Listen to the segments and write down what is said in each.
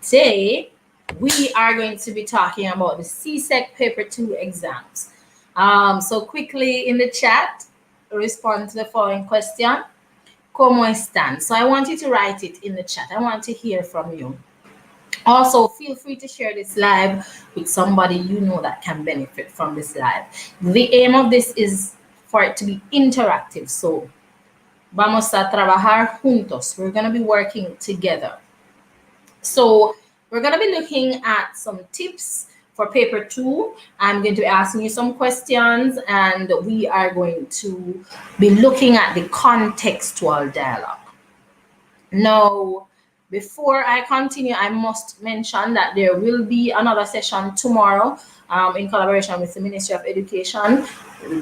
Today, we are going to be talking about the CSEC Paper 2 exams. So quickly in the chat, respond to the following question. ¿Cómo están? So I want you to write it in the chat. I want to hear from you. Also, feel free to share this live with somebody you know that can benefit from this live. The aim of this is for it to be interactive. So, vamos a trabajar juntos. We're going to be working together. So, we're going to be looking at some tips for paper 2. I'm going to be asking you some questions, and we are going to be looking at the contextual dialogue. Now, before I continue, I must mention that there will be another session tomorrow in collaboration with the Ministry of Education.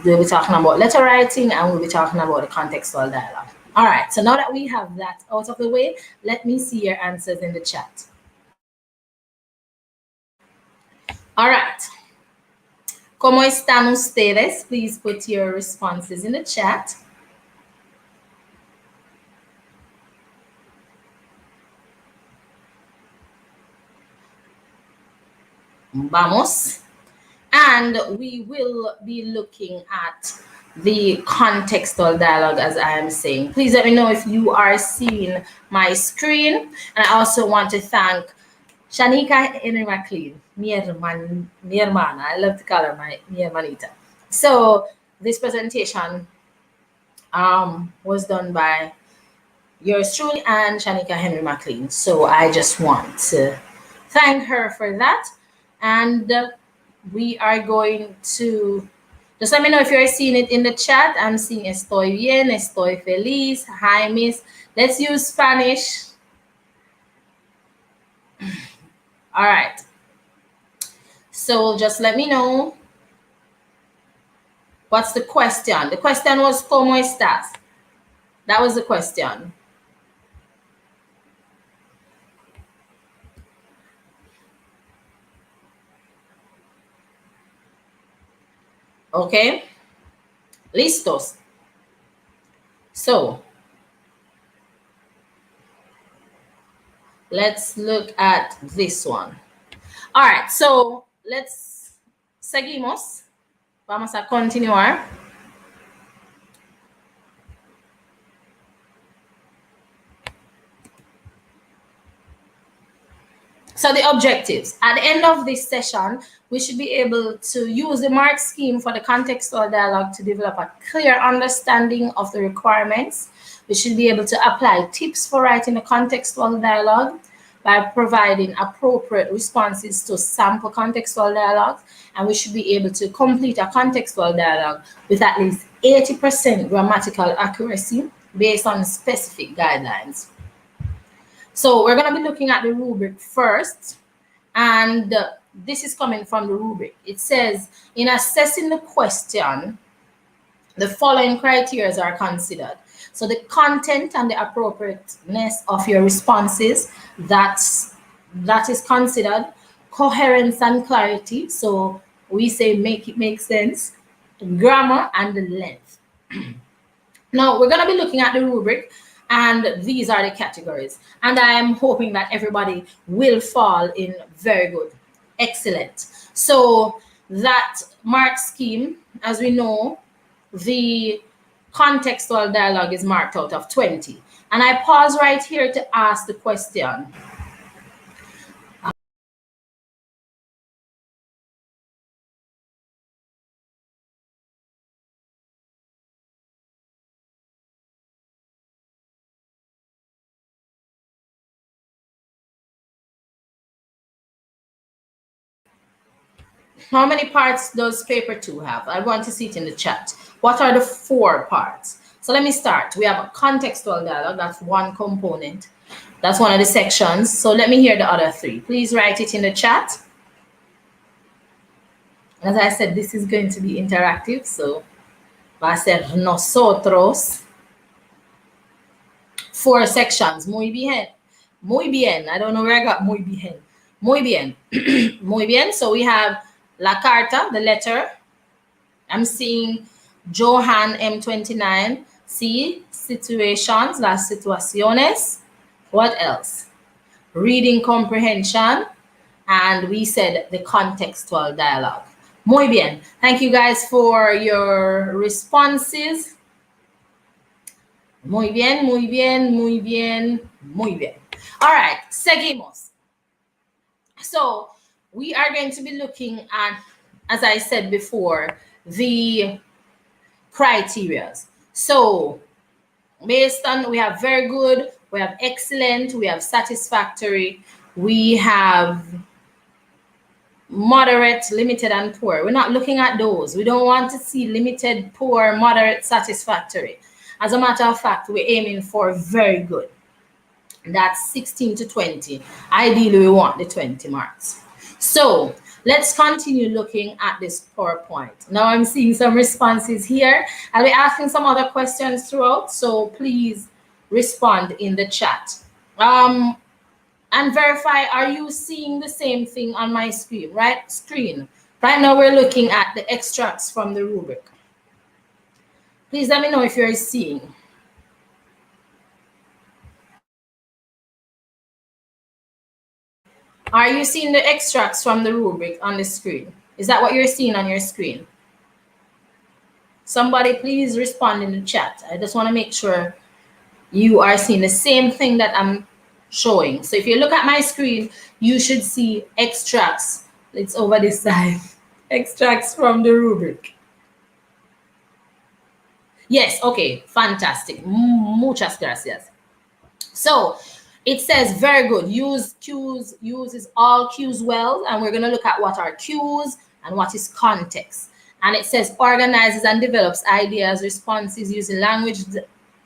We'll be talking about letter writing, and we'll be talking about the contextual dialogue. All right, so now that we have that out of the way, let me see your answers in the chat. All right. ¿Cómo están ustedes? Please put your responses in the chat. Vamos. And we will be looking at the contextual dialogue, as I am saying. Please let me know if you are seeing my screen. And I also want to thank Shanika Henry McLean, mi hermana. I love to call her mi hermanita. So this presentation was done by yours truly and Shanika Henry McLean. So I just want to thank her for that. And we are going to, just let me know if you're seeing it in the chat. I'm seeing estoy bien, estoy feliz, hi miss. Let's use Spanish. All right. So just let me know. What's the question? The question was, ¿Cómo estás? That was the question. Okay. Listos. So let's look at this one. All right. So seguimos. Vamos a continuar. So the objectives. At the end of this session, we should be able to use the mark scheme for the contextual dialogue to develop a clear understanding of the requirements. We should be able to apply tips for writing a contextual dialogue by providing appropriate responses to sample contextual dialogues. And we should be able to complete a contextual dialogue with at least 80% grammatical accuracy based on specific guidelines. So we're going to be looking at the rubric first, and this is coming from the rubric. It says, in assessing the question, the following criteria are considered. So the content and the appropriateness of your responses, that is considered. Coherence and clarity, so we say make it make sense. Grammar and the length. Now we're going to be looking at the rubric, and these are the categories. And I am hoping that everybody will fall in very good. Excellent. So that mark scheme, as we know, the contextual dialogue is marked out of 20. And I pause right here to ask the question. How many parts does paper 2 have? I want to see it in the chat. What are the 4 parts? So let me start. We have a contextual dialogue. That's one component. That's one of the sections. So let me hear the other 3. Please write it in the chat. As I said, this is going to be interactive. So va a ser nosotros. 4 sections. Muy bien. Muy bien. I don't know where I got muy bien. Muy bien. Muy bien. So we have la carta, the letter. I'm seeing Johan M29. See, situations, las situaciones. What else? reading comprehension, and we said the contextual dialogue. Muy bien. Thank you guys for your responses. Muy bien, muy bien, muy bien, muy bien. All right, seguimos. So we are going to be looking at, as I said before, the criteria. So based on, we have very good, we have excellent, we have satisfactory, we have moderate, limited, and poor. We're not looking at those. We don't want to see limited, poor, moderate, satisfactory. As a matter of fact, we're aiming for very good. That's 16 to 20. Ideally, we want the 20 marks. So let's continue looking at this PowerPoint. Now I'm seeing some responses here. I'll be asking some other questions throughout, so please respond in the chat. And verify, are you seeing the same thing on my screen? Right now we're looking at the extracts from the rubric. Please let me know if you're seeing. Are you seeing the extracts from the rubric on the screen? Is that what you're seeing on your screen? Somebody please respond in the chat. I just want to make sure you are seeing the same thing that I'm showing. So if you look at my screen, you should see extracts. It's over this side. Extracts from the rubric. Yes, okay, fantastic. Muchas gracias. So it says very good. Use cues, uses all cues well, and we're going to look at what are cues and what is context. And it says organizes and develops ideas, responses using language,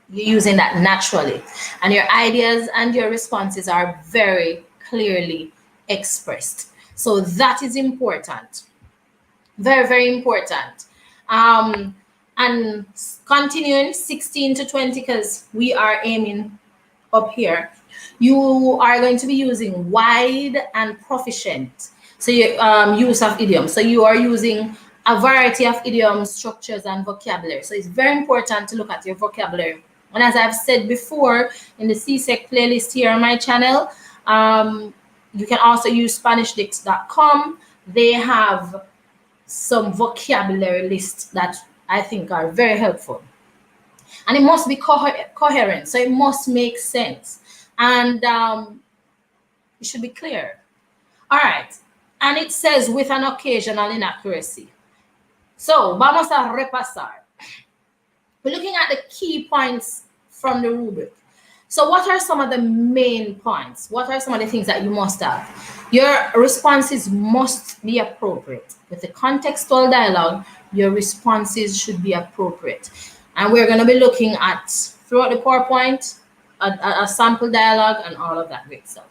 using that naturally. And your ideas and your responses are very clearly expressed. So that is important. Very, very important. And continuing 16 to 20, because we are aiming up here, you are going to be using wide and proficient. So your use of idioms. So you are using a variety of idioms, structures, and vocabulary. So it's very important to look at your vocabulary. And as I've said before, in the CSEC playlist here on my channel, you can also use SpanishDicts.com. They have some vocabulary lists that I think are very helpful. And it must be coherent, so it must make sense. And it should be clear. All right. And it says with an occasional inaccuracy. So, vamos a repasar. We're looking at the key points from the rubric. So what are some of the main points? What are some of the things that you must have? Your responses must be appropriate. With the contextual dialogue, your responses should be appropriate. And we're going to be looking at, throughout the PowerPoint, a sample dialogue and all of that great stuff.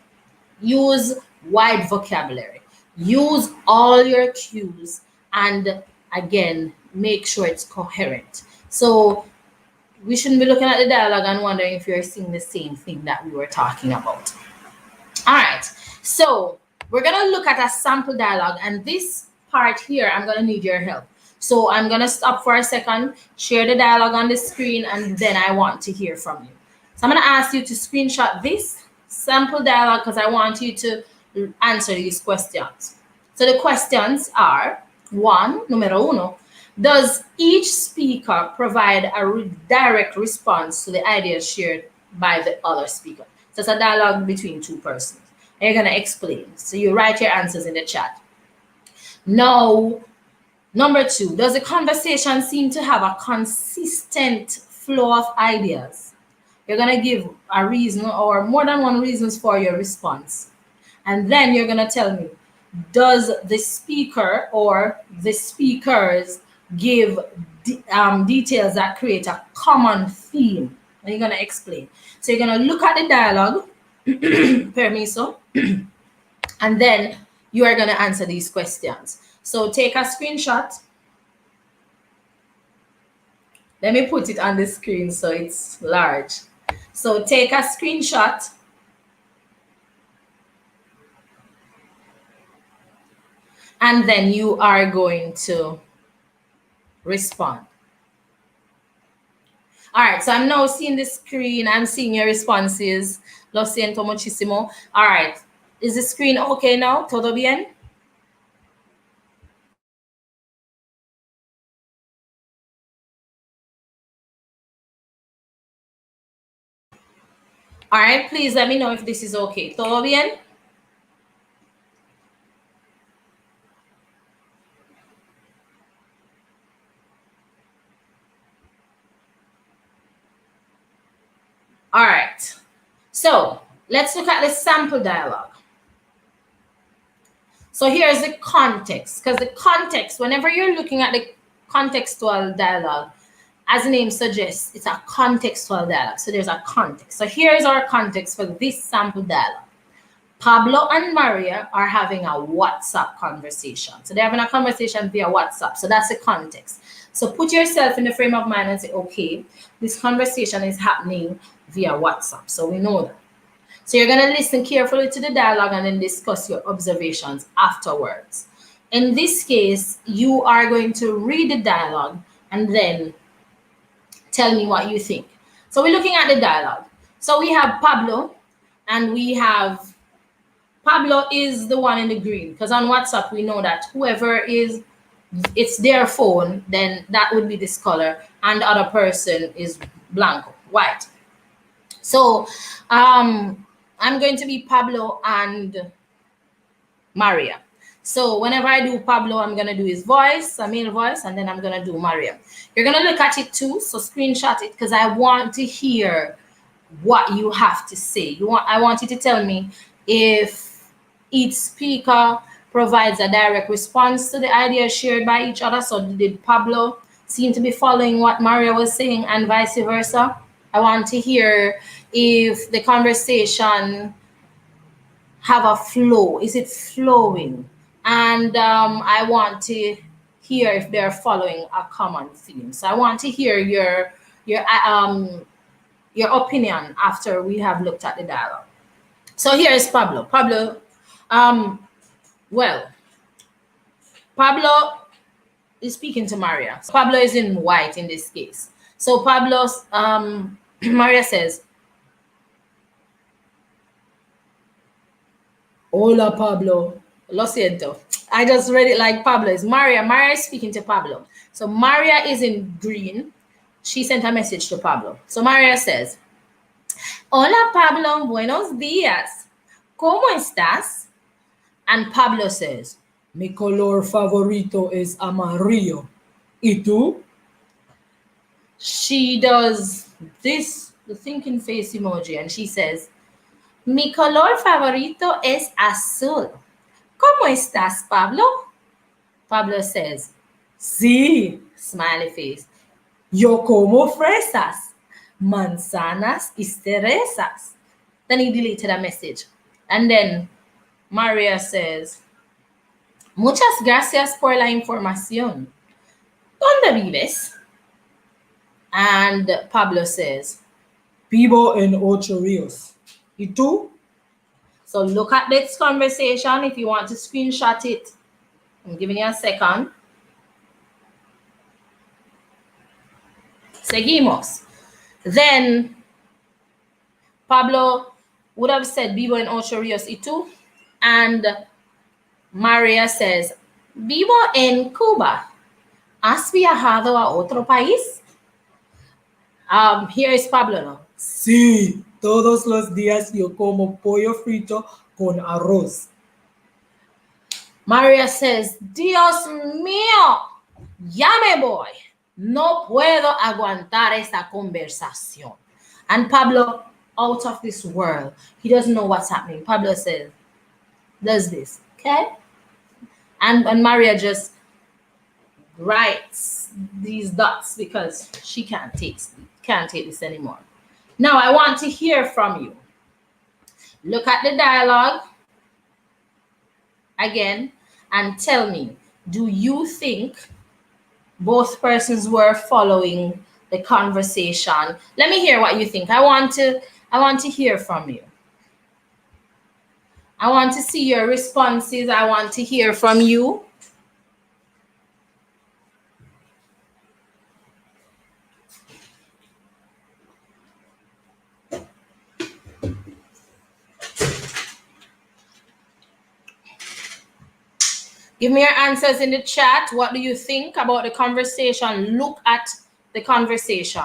Use wide vocabulary. Use all your cues, and again, make sure it's coherent. So we shouldn't be looking at the dialogue and wondering if you're seeing the same thing that we were talking about. All right, so we're going to look at a sample dialogue, and this part here, I'm going to need your help. So I'm going to stop for a second, share the dialogue on the screen, and then I want to hear from you. So I'm going to ask you to screenshot this sample dialogue because I want you to answer these questions. So the questions are, número uno, does each speaker provide a direct response to the ideas shared by the other speaker? So it's a dialogue between two persons. And you're going to explain. So you write your answers in the chat. Now, number two, does the conversation seem to have a consistent flow of ideas? You're going to give a reason or more than one reasons for your response. And then you're going to tell me, does the speaker or the speakers give details that create a common theme? And you're going to explain. So you're going to look at the dialogue, permiso, and then you are going to answer these questions. So take a screenshot. Let me put it on the screen so it's large. So take a screenshot. And then you are going to respond. All right, so I'm now seeing the screen. I'm seeing your responses. Lo siento muchísimo. All right, is the screen okay now? Todo bien? All right, please let me know if this is okay. Todo bien? All right, so let's look at the sample dialogue. So here's the context, because the context, whenever you're looking at the contextual dialogue, as the name suggests, it's a contextual dialogue. So there's a context. So here's our context for this sample dialogue. Pablo and Maria are having a WhatsApp conversation. So they're having a conversation via WhatsApp. So that's the context. So put yourself in the frame of mind and say, okay, this conversation is happening via WhatsApp. So we know that. So you're going to listen carefully to the dialogue and then discuss your observations afterwards. In this case, you are going to read the dialogue and then tell me what you think. So we're looking at the dialogue. So we have Pablo, and we have Pablo is the one in the green, because on WhatsApp we know that whoever is, it's their phone, then that would be this color, and the other person is blanco, white. So I'm going to be Pablo and Maria. So whenever I do Pablo, I'm going to do his voice, a male voice, and then I'm going to do Maria. You're going to look at it too, so screenshot it, because I want to hear what you have to say. I want you to tell me if each speaker provides a direct response to the ideas shared by each other. So did Pablo seem to be following what Maria was saying and vice versa? I want to hear if the conversation have a flow. Is it flowing? And I want to hear if they're following a common theme. So I want to hear your opinion after we have looked at the dialogue. So here is Pablo. Well, Pablo is speaking to Maria. So Pablo is in white in this case. So Pablo's Maria says, "Hola, Pablo." Lo siento. I just read it like Pablo is Maria. Maria is speaking to Pablo. So Maria is in green. She sent a message to Pablo. So Maria says, "Hola, Pablo. Buenos días. ¿Cómo estás?" And Pablo says, "Mi color favorito es amarillo. ¿Y tú?" She does this, the thinking face emoji, and she says, "Mi color favorito es azul. ¿Cómo estás, Pablo?" Pablo says, "Sí," smiley face. "Yo como fresas, manzanas y cerezas." Then he deleted a message. And then Maria says, "Muchas gracias por la información. ¿Dónde vives?" And Pablo says, "Vivo en Ocho Rios. ¿Y tú?" So look at this conversation. If you want to screenshot it, I'm giving you a second. Seguimos. Then Pablo would have said, "Vivo en Ocho Rios." ¿Y tú? And Maria says, "Vivo en Cuba. ¿Has viajado a otro país?" Here is Pablo now. "Sí, todos los días yo como pollo frito con arroz." Maria says, "Dios mío, ya me voy. No puedo aguantar esta conversación." And Pablo, out of this world, he doesn't know what's happening. Pablo says, does this, okay? And Maria just writes these dots because she can't take this anymore. Now I want to hear from you. Look at the dialogue again and tell me, do you think both persons were following the conversation? Let me hear what you think. I want to hear from you. I want to see your responses. I want to hear from you. Give me your answers in the chat. What do you think about the conversation? Look at the conversation.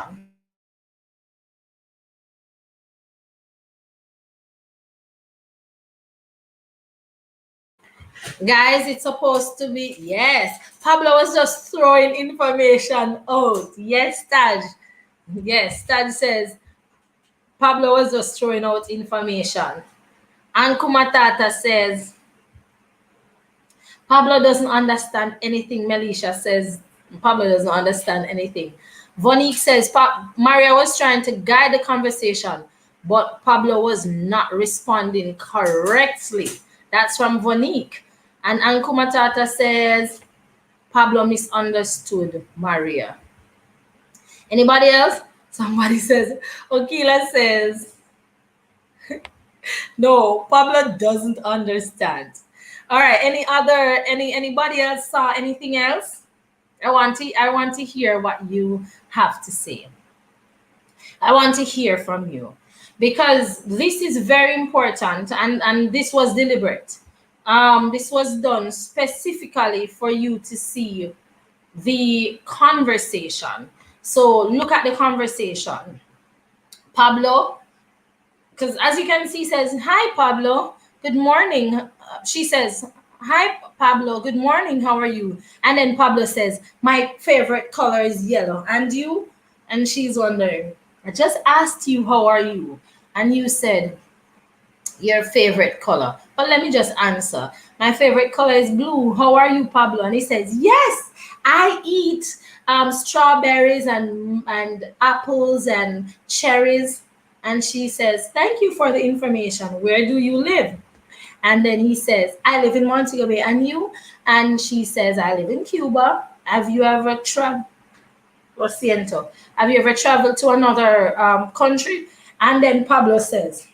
Guys, it's supposed to be, yes. Pablo was just throwing information out. Yes, Taj. Yes, Taj says, Pablo was just throwing out information. And Kumatata says, Pablo doesn't understand anything. Melisha says, Pablo doesn't understand anything. Vonique says, Maria was trying to guide the conversation, but Pablo was not responding correctly. That's from Vonique. And Ankumatata says, Pablo misunderstood Maria. Anybody else? Somebody says, Okila says, no, Pablo doesn't understand. All right, anybody else saw anything else? I want to hear what you have to say. I want to hear from you because this is very important and this was deliberate. This was done specifically for you to see the conversation. So look at the conversation. Pablo, because as you can see, says, hi, Pablo, good morning. She says, hi, Pablo, good morning, how are you? And then Pablo says, my favorite color is yellow. And you? And she's wondering, I just asked you, how are you? And you said, your favorite color. But let me just answer. My favorite color is blue. How are you, Pablo? And he says, yes, I eat strawberries and apples and cherries. And she says, thank you for the information. Where do you live? And then he says, I live in Montego Bay. And you? And she says, I live in Cuba. Have you ever traveled? Lo siento. Have you ever traveled to another country? And then Pablo says,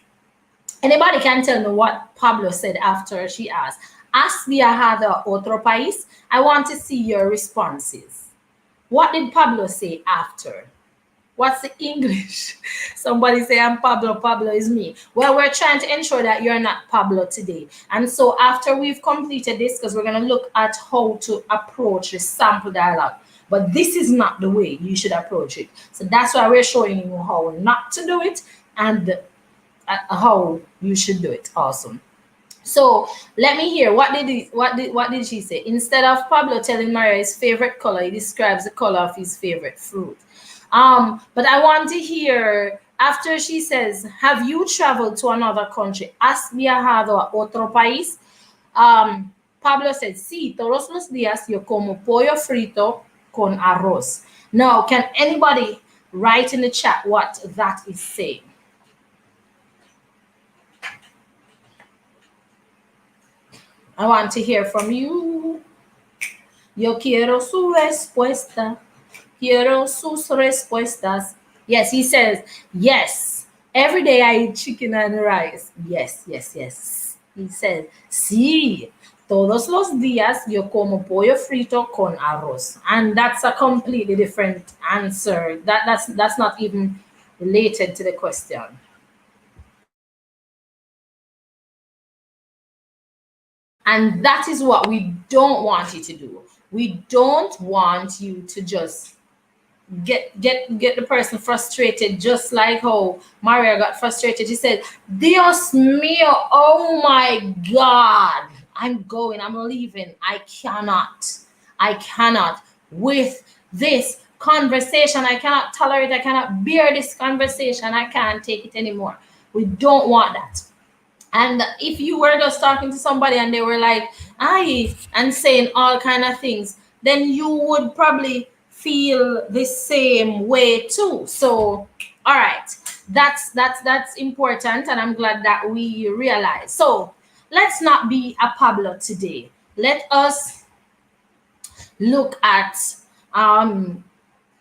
anybody can tell me what Pablo said after she asked, ¿Has viajado a otro país? I want to see your responses. What did Pablo say after? What's the English? Somebody say, I'm Pablo, Pablo is me. Well, we're trying to ensure that you're not Pablo today. And so after we've completed this, because we're going to look at how to approach the sample dialogue. But this is not the way you should approach it. So that's why we're showing you how not to do it and how you should do it. Awesome. So let me hear what did she say? Instead of Pablo telling Maria his favorite color, he describes the color of his favorite fruit. But I want to hear after she says, have you traveled to another country? ¿Has viajado a otro país? Pablo said, sí, todos los días yo como pollo frito con arroz. Now, can anybody write in the chat what that is saying? I want to hear from you. Yo quiero su respuesta. Quiero sus respuestas. Yes, he says, yes. Every day I eat chicken and rice. Yes, yes, yes. He says, sí. Todos los días yo como pollo frito con arroz. And that's a completely different answer. That's not even related to the question. And that is what we don't want you to do. We don't want you to just get the person frustrated, just like how Maria got frustrated. She said, Dios mío, oh my God, I'm leaving. I cannot with this conversation. I cannot tolerate, I cannot bear this conversation. I can't take it anymore. We don't want that. And if you were just talking to somebody and they were like, aye, and saying all kind of things, then you would probably feel the same way too. So, all right, that's important, and I'm glad that we realize. So let's not be a Pablo today. Let us look at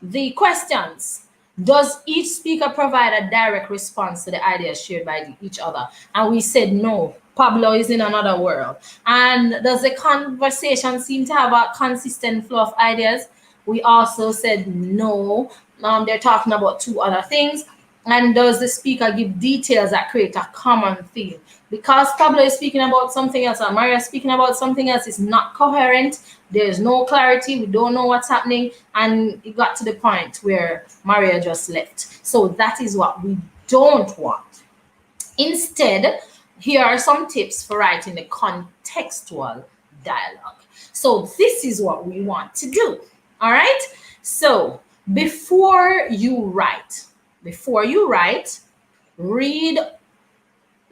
the questions. Does each speaker provide a direct response to the ideas shared by each other? And we said no. Pablo is in another world. And does the conversation seem to have a consistent flow of ideas? We also said no. They're talking about two other things. And does the speaker give details that create a common theme? Because Pablo is speaking about something else and Maria is speaking about something else, it's not coherent. There's no clarity. We don't know what's happening. And it got to the point where Maria just left. So that is what we don't want. Instead, here are some tips for writing a contextual dialogue. So this is what we want to do. All right. So before you write, read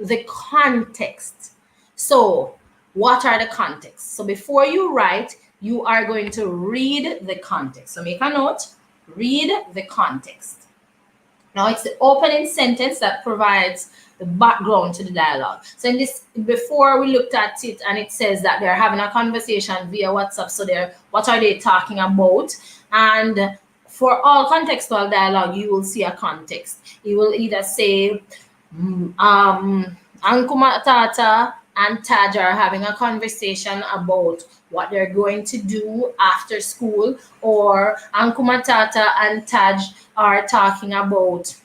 the context. So what are the contexts? So before you write, you are going to read the context. So make a note, read the context. Now it's the opening sentence that provides the background to the dialogue. So in this, before we looked at it, and it says that they're having a conversation via WhatsApp. So what are they talking about? And for all contextual dialogue, you will see a context. You will either say, Ankuma Tata and Taj are having a conversation about what they're going to do after school, or Ankuma Tata and Taj are talking about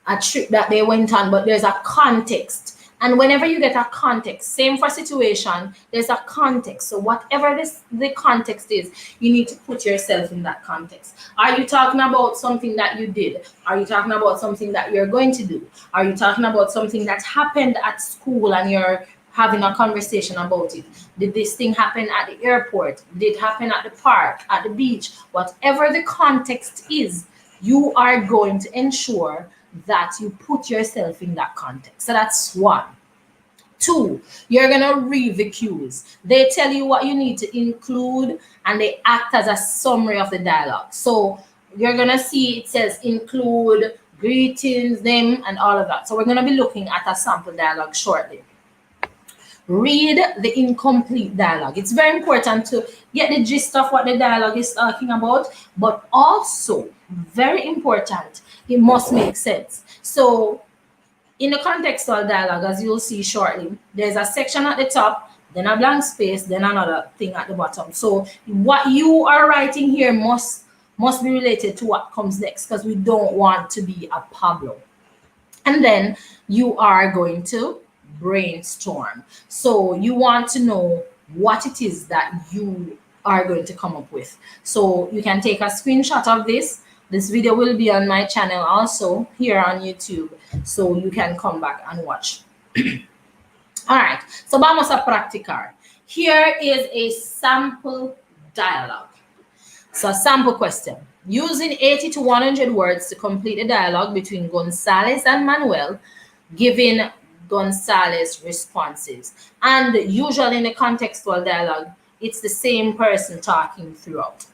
a trip that they went on, but there's a context. And whenever you get a context, same for situation, there's a context. So whatever the context is, you need to put yourself in that context. Are you talking about something that you did? Are you talking about something that you're going to do? Are you talking about something that happened at school and you're having a conversation about it? Did this thing happen at the airport? Did it happen at the park, at the beach? Whatever the context is, you are going to ensure that you put yourself in that context. So that's one. Two, you're going to read the cues. They tell you what you need to include and they act as a summary of the dialogue. So you're going to see it says include, greetings, them, and all of that. So we're going to be looking at a sample dialogue shortly. Read the incomplete dialogue. It's very important to get the gist of what the dialogue is talking about, but also very important, it must make sense. So in the contextual dialogue, as you'll see shortly, there's a section at the top, then a blank space, then another thing at the bottom. So what you are writing here must be related to what comes next, because we don't want to be a Pablo. And then you are going to brainstorm. So you want to know what it is that you are going to come up with. So you can take a screenshot of this. This video will be on my channel also here on YouTube, so you can come back and watch. All right, so vamos a practicar. Here is a sample dialogue. So a sample question. Using 80 to 100 words to complete a dialogue between Gonzalez and Manuel, giving Gonzalez responses. And usually in a contextual dialogue, it's the same person talking throughout.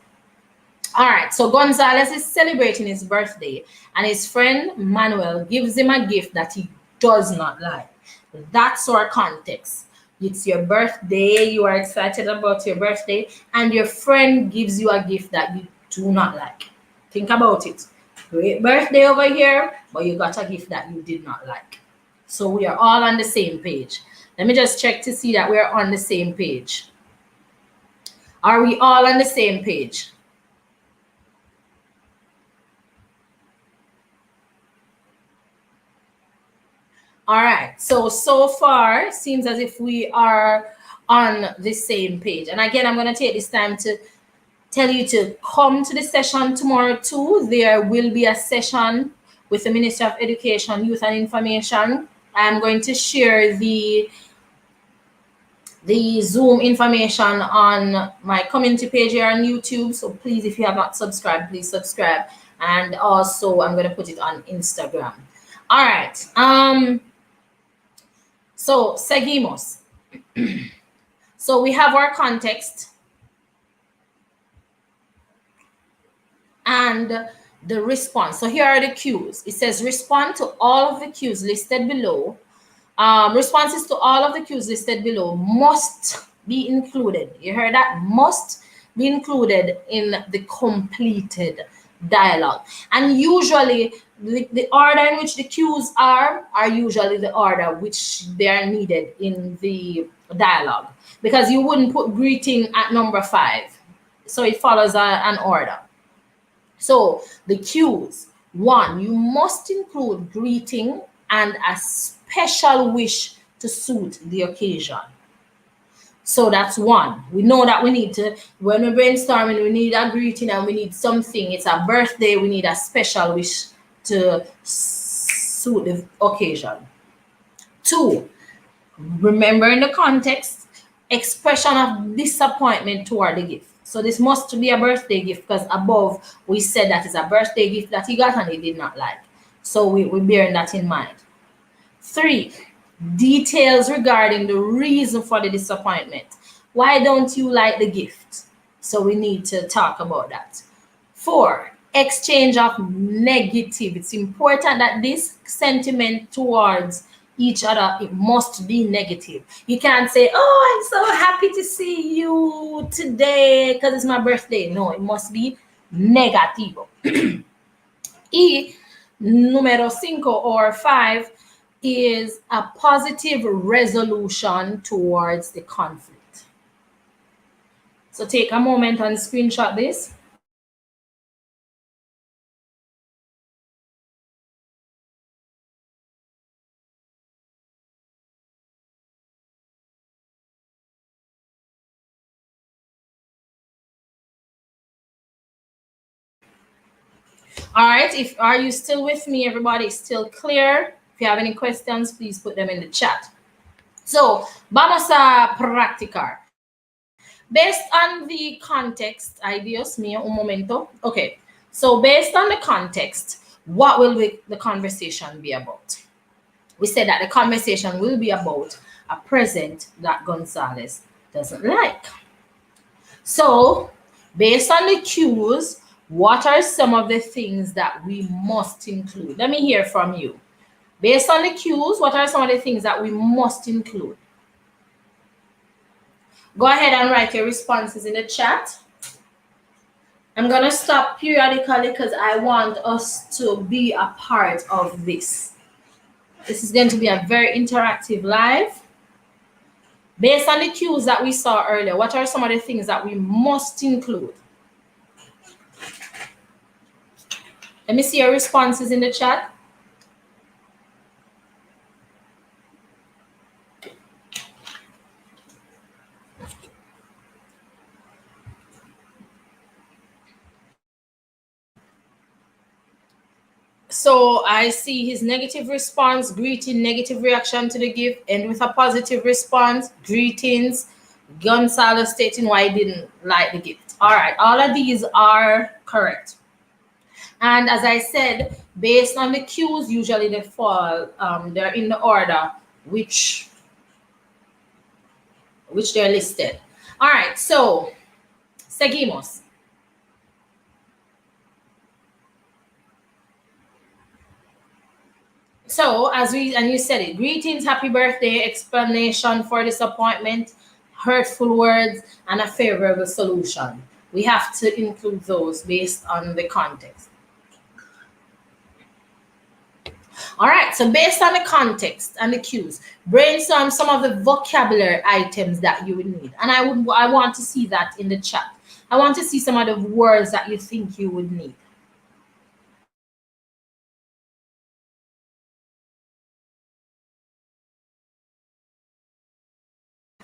All right, so Gonzalez is celebrating his birthday and his friend Manuel gives him a gift that he does not like. That's our context. It's your birthday, you are excited about your birthday, and your friend gives you a gift that you do not like. Think about it. Great birthday over here, but you got a gift that you did not like. So we are all on the same page. Let me just check to see that we're on the same page. Are we all on the same page? All right, so far seems as if we are on the same page. And again, I'm going to take this time to tell you to come to the session tomorrow too. There will be a session with the Ministry of Education, Youth and Information. I'm going to share the Zoom information on my community page here on YouTube. So please, if you have not subscribed, please subscribe. And also I'm going to put it on Instagram. All right. So seguimos. So we have our context and the response. So here are the cues. It says respond to all of the cues listed below. Responses to all of the cues listed below must be included. You heard that? Must be included in the completed dialogue. And usually the order in which the cues are usually the order which they are needed in the dialogue, because you wouldn't put greeting at number 5. So it follows an order. So the cues, 1, you must include greeting and a special wish to suit the occasion. So that's 1. We know that we need to, when we're brainstorming, we need a greeting and we need something. It's a birthday, we need a special wish to suit the occasion. 2, remember in the context, expression of disappointment toward the gift. So this must be a birthday gift because above we said that it's a birthday gift that he got and he did not like. So we're bearing that in mind. 3, details regarding the reason for the disappointment. Why don't you like the gift? So we need to talk about that. 4, exchange of negative. It's important that this sentiment towards each other, it must be negative. You can't say, oh, I'm so happy to see you today because it's my birthday. No, it must be negativo. Y número 5 or 5 is a positive resolution towards the conflict. So take a moment and screenshot this. All right, are you still with me? Everybody still clear? If you have any questions, please put them in the chat. So, vamos a practicar. Based on the context, ay Dios mío, un momento. Okay, so based on the context, what will the conversation be about? We said that the conversation will be about a present that Gonzalez doesn't like. So, based on the cues, what are some of the things that we must include? Let me hear from you. Based on the cues, what are some of the things that we must include? Go ahead and write your responses in the chat. I'm going to stop periodically because I want us to be a part of this. This is going to be a very interactive live. Based on the cues that we saw earlier, what are some of the things that we must include? Let me see your responses in the chat. So I see his negative response, greeting, negative reaction to the gift, and with a positive response, greetings, Gonzalo stating why he didn't like the gift. All right, all of these are correct. And as I said, based on the cues, usually they fall, they're in the order which they're listed. All right, so seguimos. So as you said it, greetings, happy birthday, explanation for disappointment, hurtful words, and a favorable solution. We have to include those based on the context. All right, so based on the context and the cues, brainstorm some of the vocabulary items that you would need. And I want to see that in the chat. I want to see some of the words that you think you would need.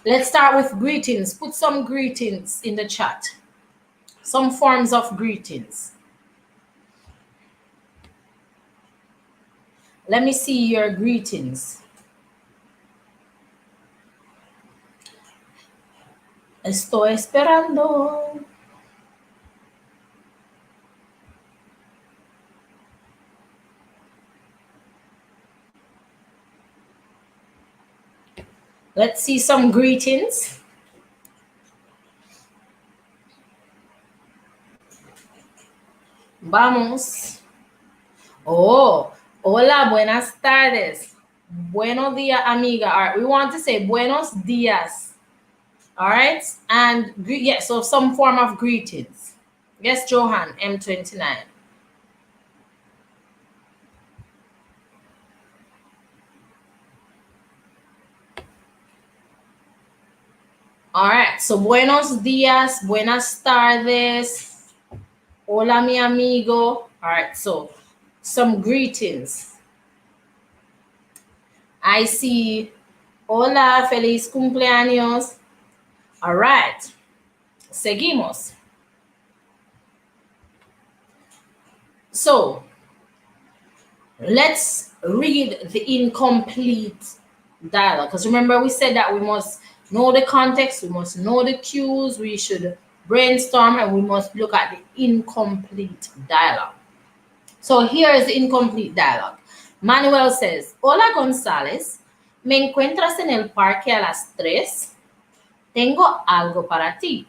Let's start with greetings. Put some greetings in the chat. Some forms of greetings. Let me see your greetings. Estoy esperando. Let's see some greetings. Vamos. Oh, hola, buenas tardes. Buenos días, amiga. All right, we want to say buenos días. All right, and yeah, so some form of greetings. Yes, Johan, M29. All right, so buenos días, buenas tardes, hola mi amigo. All right, so some greetings. I see, hola, feliz cumpleaños. All right, seguimos. So, let's read the incomplete dialogue. Because remember, we said that we must know the context, we must know the cues, we should brainstorm, and we must look at the incomplete dialogue. So here is the incomplete dialogue. Manuel says, hola González, ¿me encuentras en el parque a las 3? Tengo algo para ti.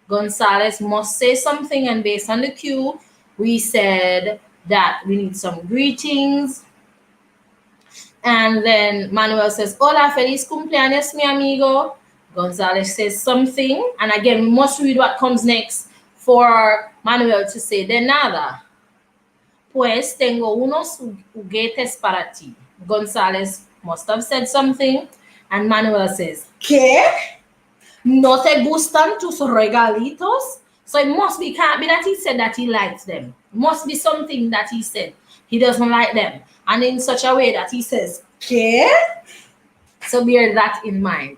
González must say something, and based on the cue, we said that we need some greetings. And then Manuel says, hola, feliz cumpleaños, mi amigo. González says something, and again, we must read what comes next for Manuel to say, de nada. Pues tengo unos juguetes para ti. González must have said something, and Manuel says, ¿qué? ¿No te gustan tus regalitos? So it must be, can't be that he said that he likes them. It must be something that he said he doesn't like them, and in such a way that he says, ¿qué? So bear that in mind.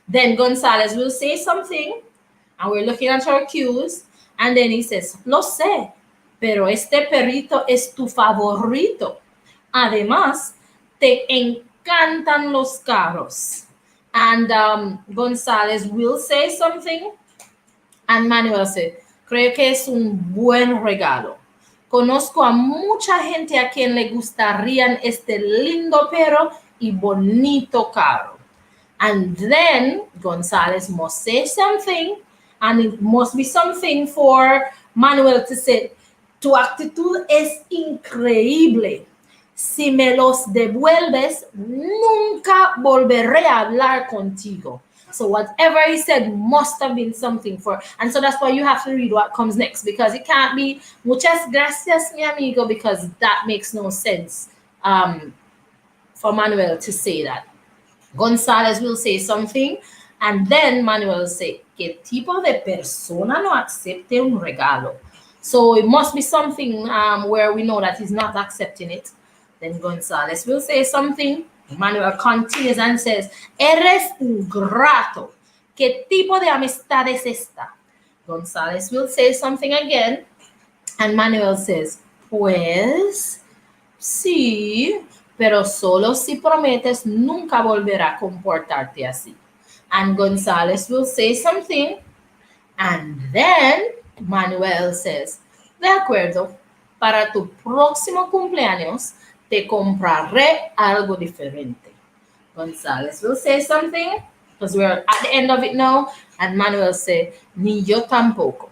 Then González will say something, and we're looking at our cues, and then he says, lo sé, pero este perrito es tu favorito. Además, te encantan los carros. And González will say something, and Manuel says, creo que es un buen regalo. Conozco a mucha gente a quien le gustarían este lindo perro y bonito carro. And then González must say something, and it must be something for Manuel to say, tu actitud es increíble. Si me los devuelves, nunca volveré a hablar contigo. So whatever he said must have been something for, and so that's why you have to read what comes next, because it can't be muchas gracias, mi amigo, because that makes no sense for Manuel to say that. González will say something, and then Manuel will say, ¿qué tipo de persona no acepte un regalo? So it must be something where we know that he's not accepting it. Then González will say something. Manuel continues and says, eres ingrato. ¿Qué tipo de amistad es esta? González will say something again, and Manuel says, pues sí, pero solo si prometes nunca volver a comportarte así. And González will say something, and then Manuel says, de acuerdo, para tu próximo cumpleaños te compraré algo diferente. González will say something, because we're at the end of it now, and Manuel say, ni yo tampoco.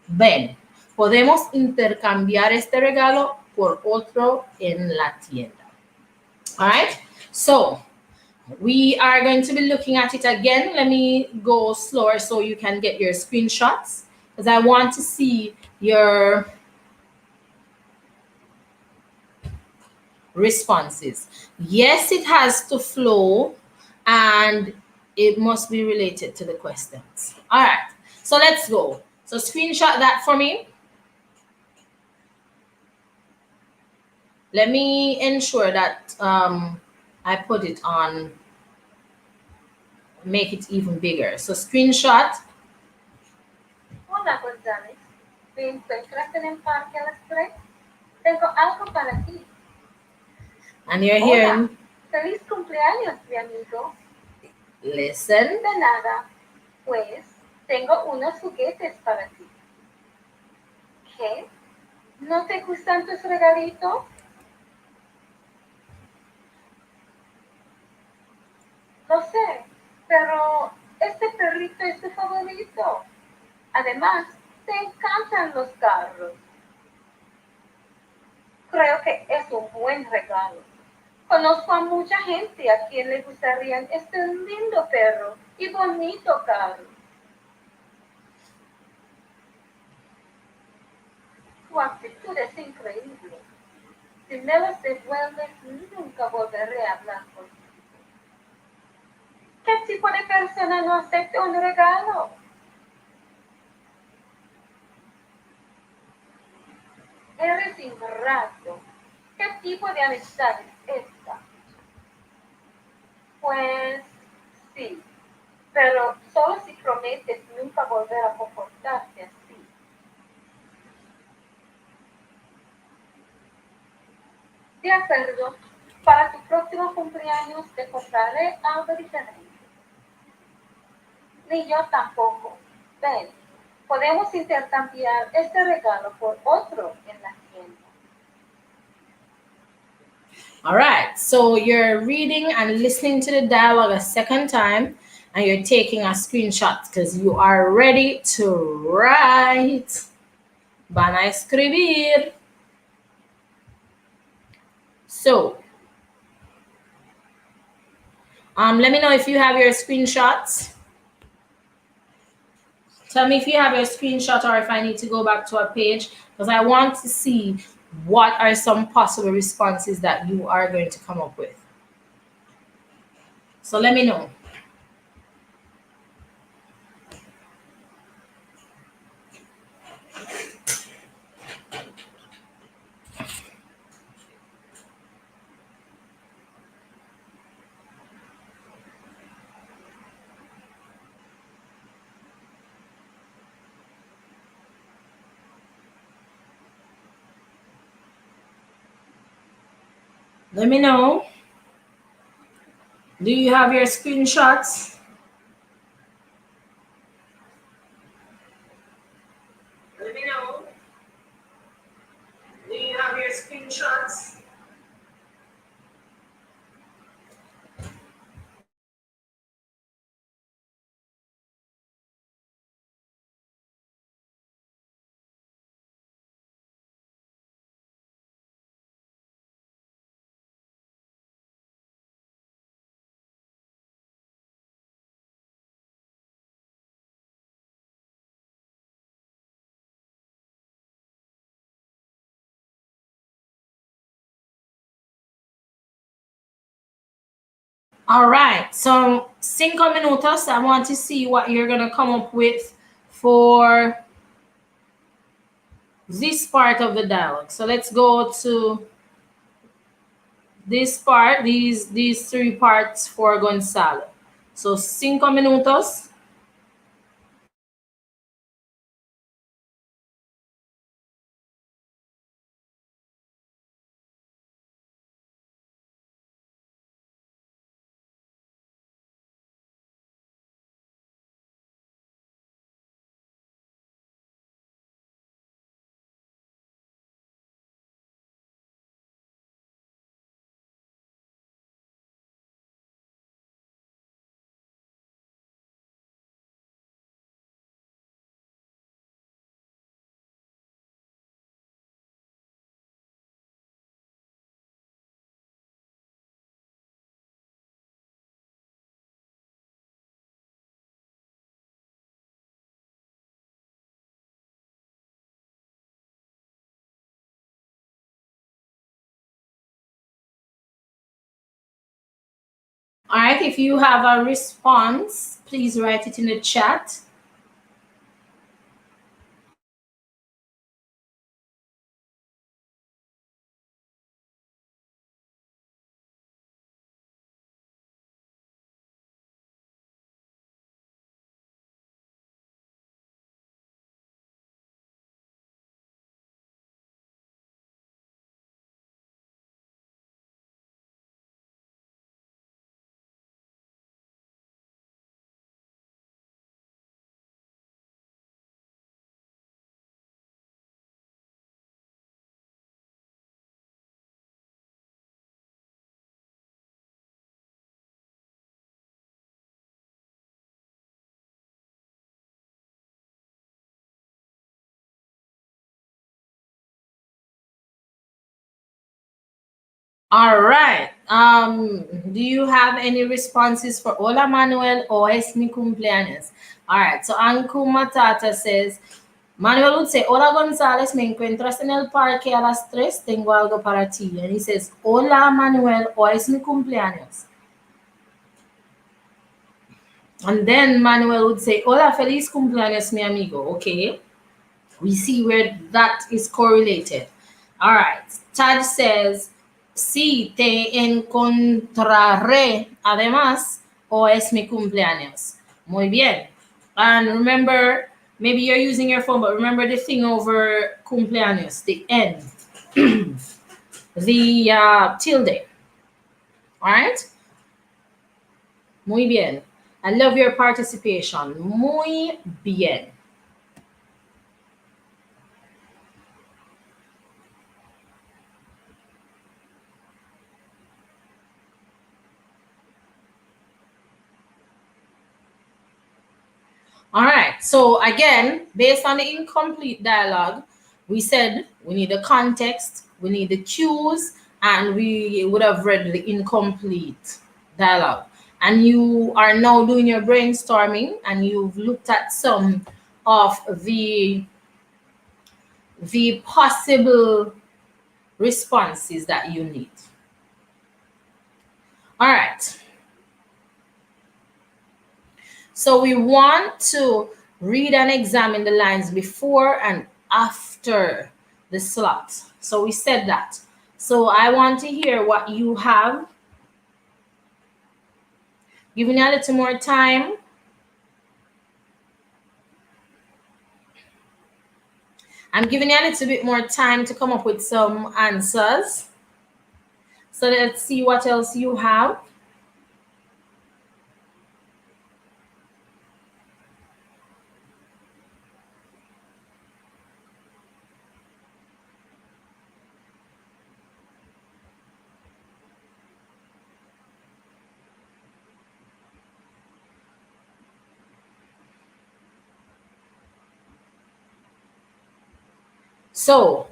Ven, podemos intercambiar este regalo por otro en la tienda. All right, so we are going to be looking at it again. Let me go slower so you can get your screenshots, because I want to see your responses. Yes, it has to flow, and it must be related to the questions. All right, so let's go. So screenshot that for me. Let me ensure that I put it on, make it even bigger. So screenshot. Hola González, ¿me encuentras en el parque a las 3? Tengo algo para ti. And you're hearing. Feliz cumpleaños, mi amigo. Listen. De nada, pues tengo unos juguetes para ti. ¿Qué? ¿No te gustan tus regalitos? Lo sé, pero este perrito es tu favorito. Además, te encantan los carros. Creo que es un buen regalo. Conozco a mucha gente a quien le gustaría este lindo perro y bonito carro. Tu actitud es increíble. Si me los devuelves, nunca volveré a hablar contigo. ¿Qué tipo de persona no acepta un regalo? Eres ingrato. tipo de amistad es esta? Pues sí, pero solo si prometes nunca volver a comportarte así. De acuerdo, para tu próximo cumpleaños te compraré algo diferente. Ni yo tampoco. Ven, podemos intercambiar este regalo por otro en la tienda. All right, so you're reading and listening to the dialogue a second time, and you're taking a screenshot because you are ready to write. Van a escribir. So, let me know if you have your screenshots. Tell me if you have your screenshot or if I need to go back to a page, because I want to see what are some possible responses that you are going to come up with. So let me know. Let me know. Do you have your screenshots? Let me know. Do you have your screenshots? All right, so 5 minutos. I want to see what you're going to come up with for this part of the dialogue. So let's go to this part, these 3 parts for Gonzalo. So 5 minutos. All right, if you have a response, please write it in the chat. All right. Do you have any responses for Hola Manuel or es mi cumpleaños? All right. So Anku Matata says, Manuel would say, Hola González, me encuentras en el parque a las 3, tengo algo para ti. And he says, Hola Manuel, o es mi cumpleaños. And then Manuel would say, Hola, feliz cumpleaños, mi amigo. Okay. We see where that is correlated. All right. Tad says, Si te encontraré además o es mi cumpleaños. Muy bien. And remember, maybe you're using your phone, but remember the thing over cumpleaños, the N, the tilde. All right? Muy bien. I love your participation. Muy bien. All right. So again, based on the incomplete dialogue, we said we need the context, we need the cues, and we would have read the incomplete dialogue. And you are now doing your brainstorming and you've looked at some of the possible responses that you need. All right. So we want to read and examine the lines before and after the slot. So we said that. So I want to hear what you have. Giving you a little more time. I'm giving you a little bit more time to come up with some answers. So let's see what else you have. So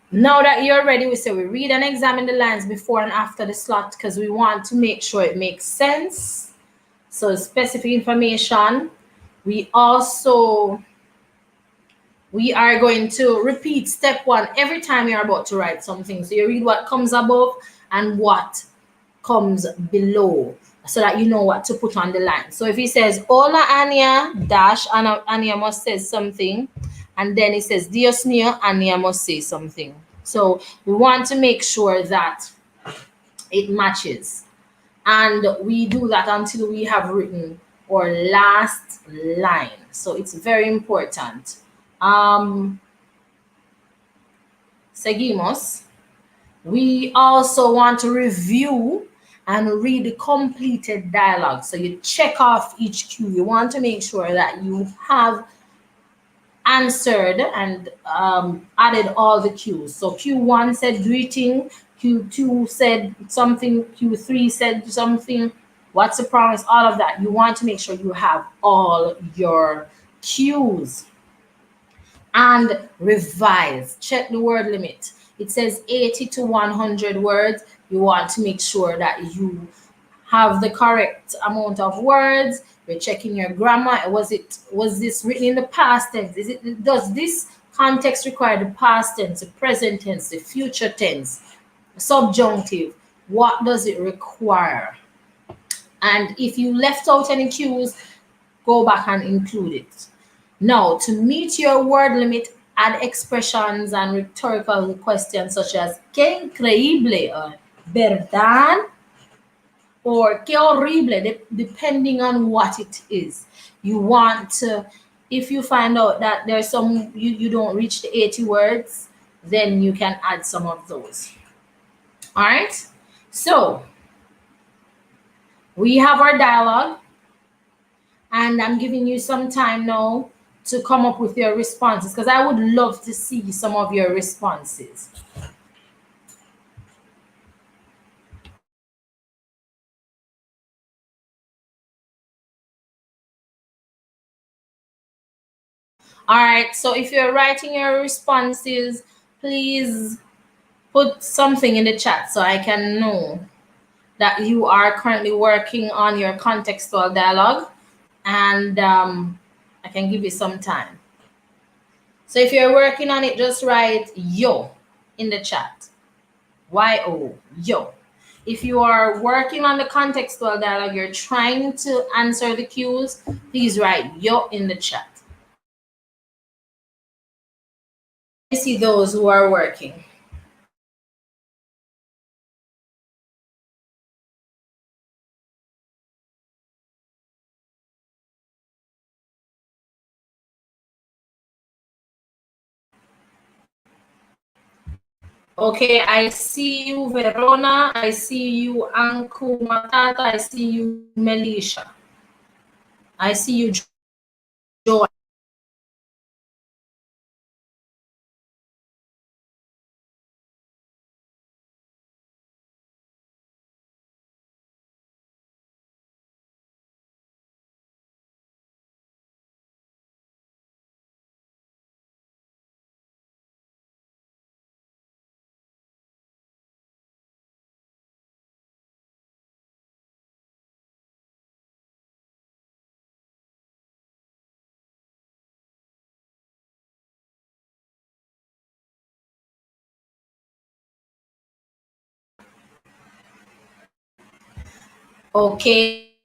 now that you're ready, we say we read and examine the lines before and after the slot because we want to make sure it makes sense. So specific information. We are going to repeat step one every time you're about to write something. So you read what comes above and what comes below so that you know what to put on the line. So if he says, hola Anya, dash, Anya must say something. And then he says, Dios mío, Anya must say something. So we want to make sure that it matches. And we do that until we have written our last line. So it's very important. Seguimos. We also want to review and read the completed dialogue. So you check off each cue. You want to make sure that you have answered and added all the cues. So Q1 said greeting, Q2 said something, Q3 said something, what's the promise, all of that. You want to make sure you have all your cues. And revise, check the word limit. It says 80 to 100 words. You want to make sure that you have the correct amount of words. You're checking your grammar. Was this written in the past tense? Does this context require the past tense, the present tense, the future tense, subjunctive? What does it require? And if you left out any cues, go back and include it. Now, to meet your word limit, add expressions and rhetorical questions such as "Qué increíble," or "Verdad," or "Qué horrible," depending on what it is. You want to, if you find out that there's some, you don't reach the 80 words, then you can add some of those. All right. So we have our dialogue, and I'm giving you some time now to come up with your responses because I would love to see some of your responses. All right, so if you're writing your responses, please put something in the chat so I can know that you are currently working on your contextual dialogue, and I can give you some time. So if you're working on it, just write yo in the chat. Y-O, yo. If you are working on the contextual dialogue, you're trying to answer the cues, please write yo in the chat. I see those who are working. Okay, I see you, Verona. I see you, Anku Matata. I see you, Melisha. I see you, Joanne. Okay.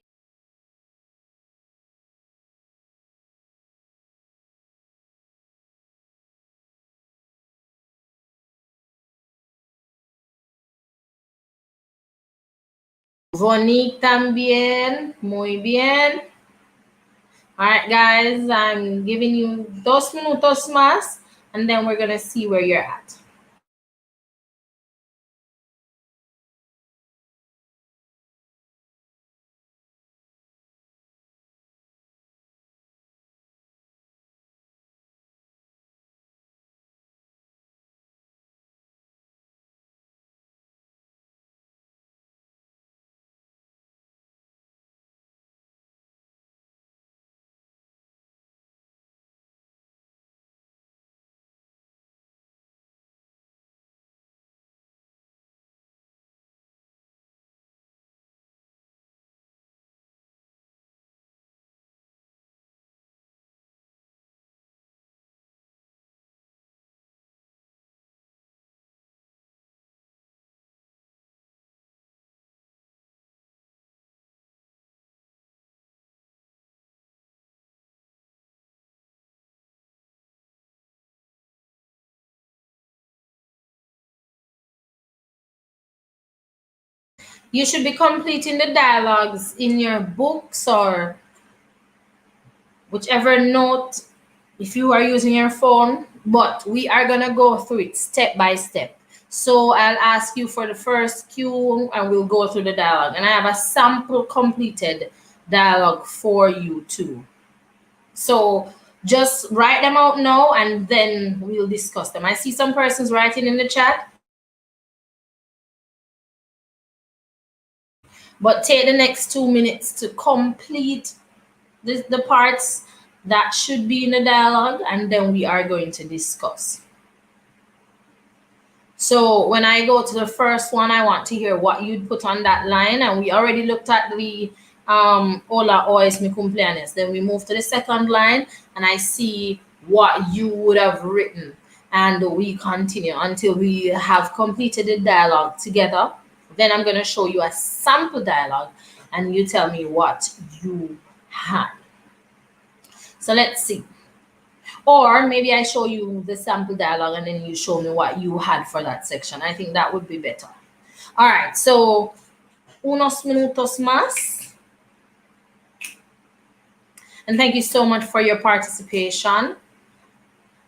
Vonique también. Muy bien. All right, guys, I'm giving you 2 minutos más, and then we're going to see where you're at. You should be completing the dialogues in your books or whichever note if you are using your phone, but we are going to go through it step by step. So I'll ask you for the first cue and we'll go through the dialogue. And I have a sample completed dialogue for you too. So just write them out now and then we'll discuss them. I see some persons writing in the chat. But take the next 2 minutes to complete the parts that should be in the dialogue, and then we are going to discuss. So when I go to the first one, I want to hear what you'd put on that line, and we already looked at the hola o es mi cumpleaños. Then we move to the second line, and I see what you would have written, and we continue until we have completed the dialogue together. Then I'm going to show you a sample dialogue, and you tell me what you had. So let's see. Or maybe I show you the sample dialogue and then you show me what you had for that section. I think that would be better. All right, so unos minutos más. And thank you so much for your participation.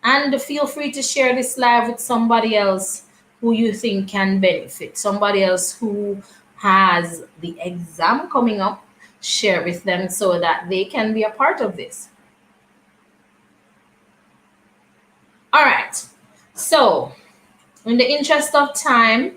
And feel free to share this live with somebody else who you think can benefit, somebody else who has the exam coming up. Share with them so that they can be a part of this. All right, so in the interest of time,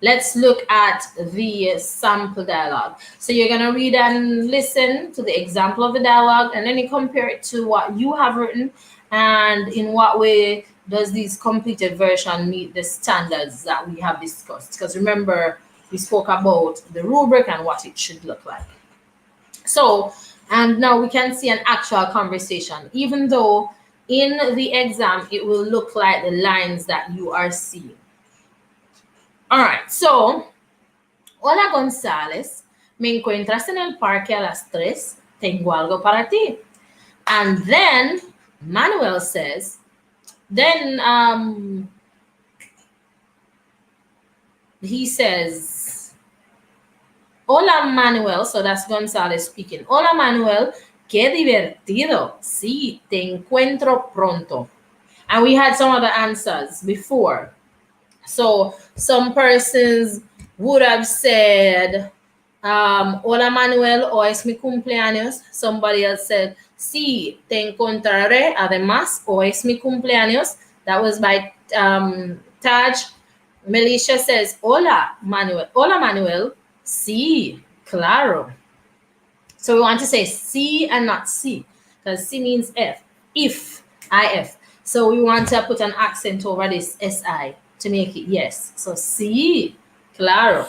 let's look at the sample dialogue. So you're going to read and listen to the example of the dialogue, and then you compare it to what you have written, and in what way does this completed version meet the standards that we have discussed. Because remember, we spoke about the rubric and what it should look like. So, and now we can see an actual conversation, even though in the exam, it will look like the lines that you are seeing. All right, so, hola González, me encuentras en el parque a las 3, tengo algo para ti. And then Manuel says, then he says, hola Manuel, so that's González speaking. Hola Manuel, qué divertido, sí, te encuentro pronto. And we had some other answers before. So some persons would have said, hola Manuel, hoy es mi cumpleaños. Somebody else said, sí, te encontraré además, hoy es mi cumpleaños. That was by Taj. Melisha says, hola Manuel, sí, claro. So we want to say C and not C, because C means F, if, IF. So we want to put an accent over this SI to make it yes. So C, claro.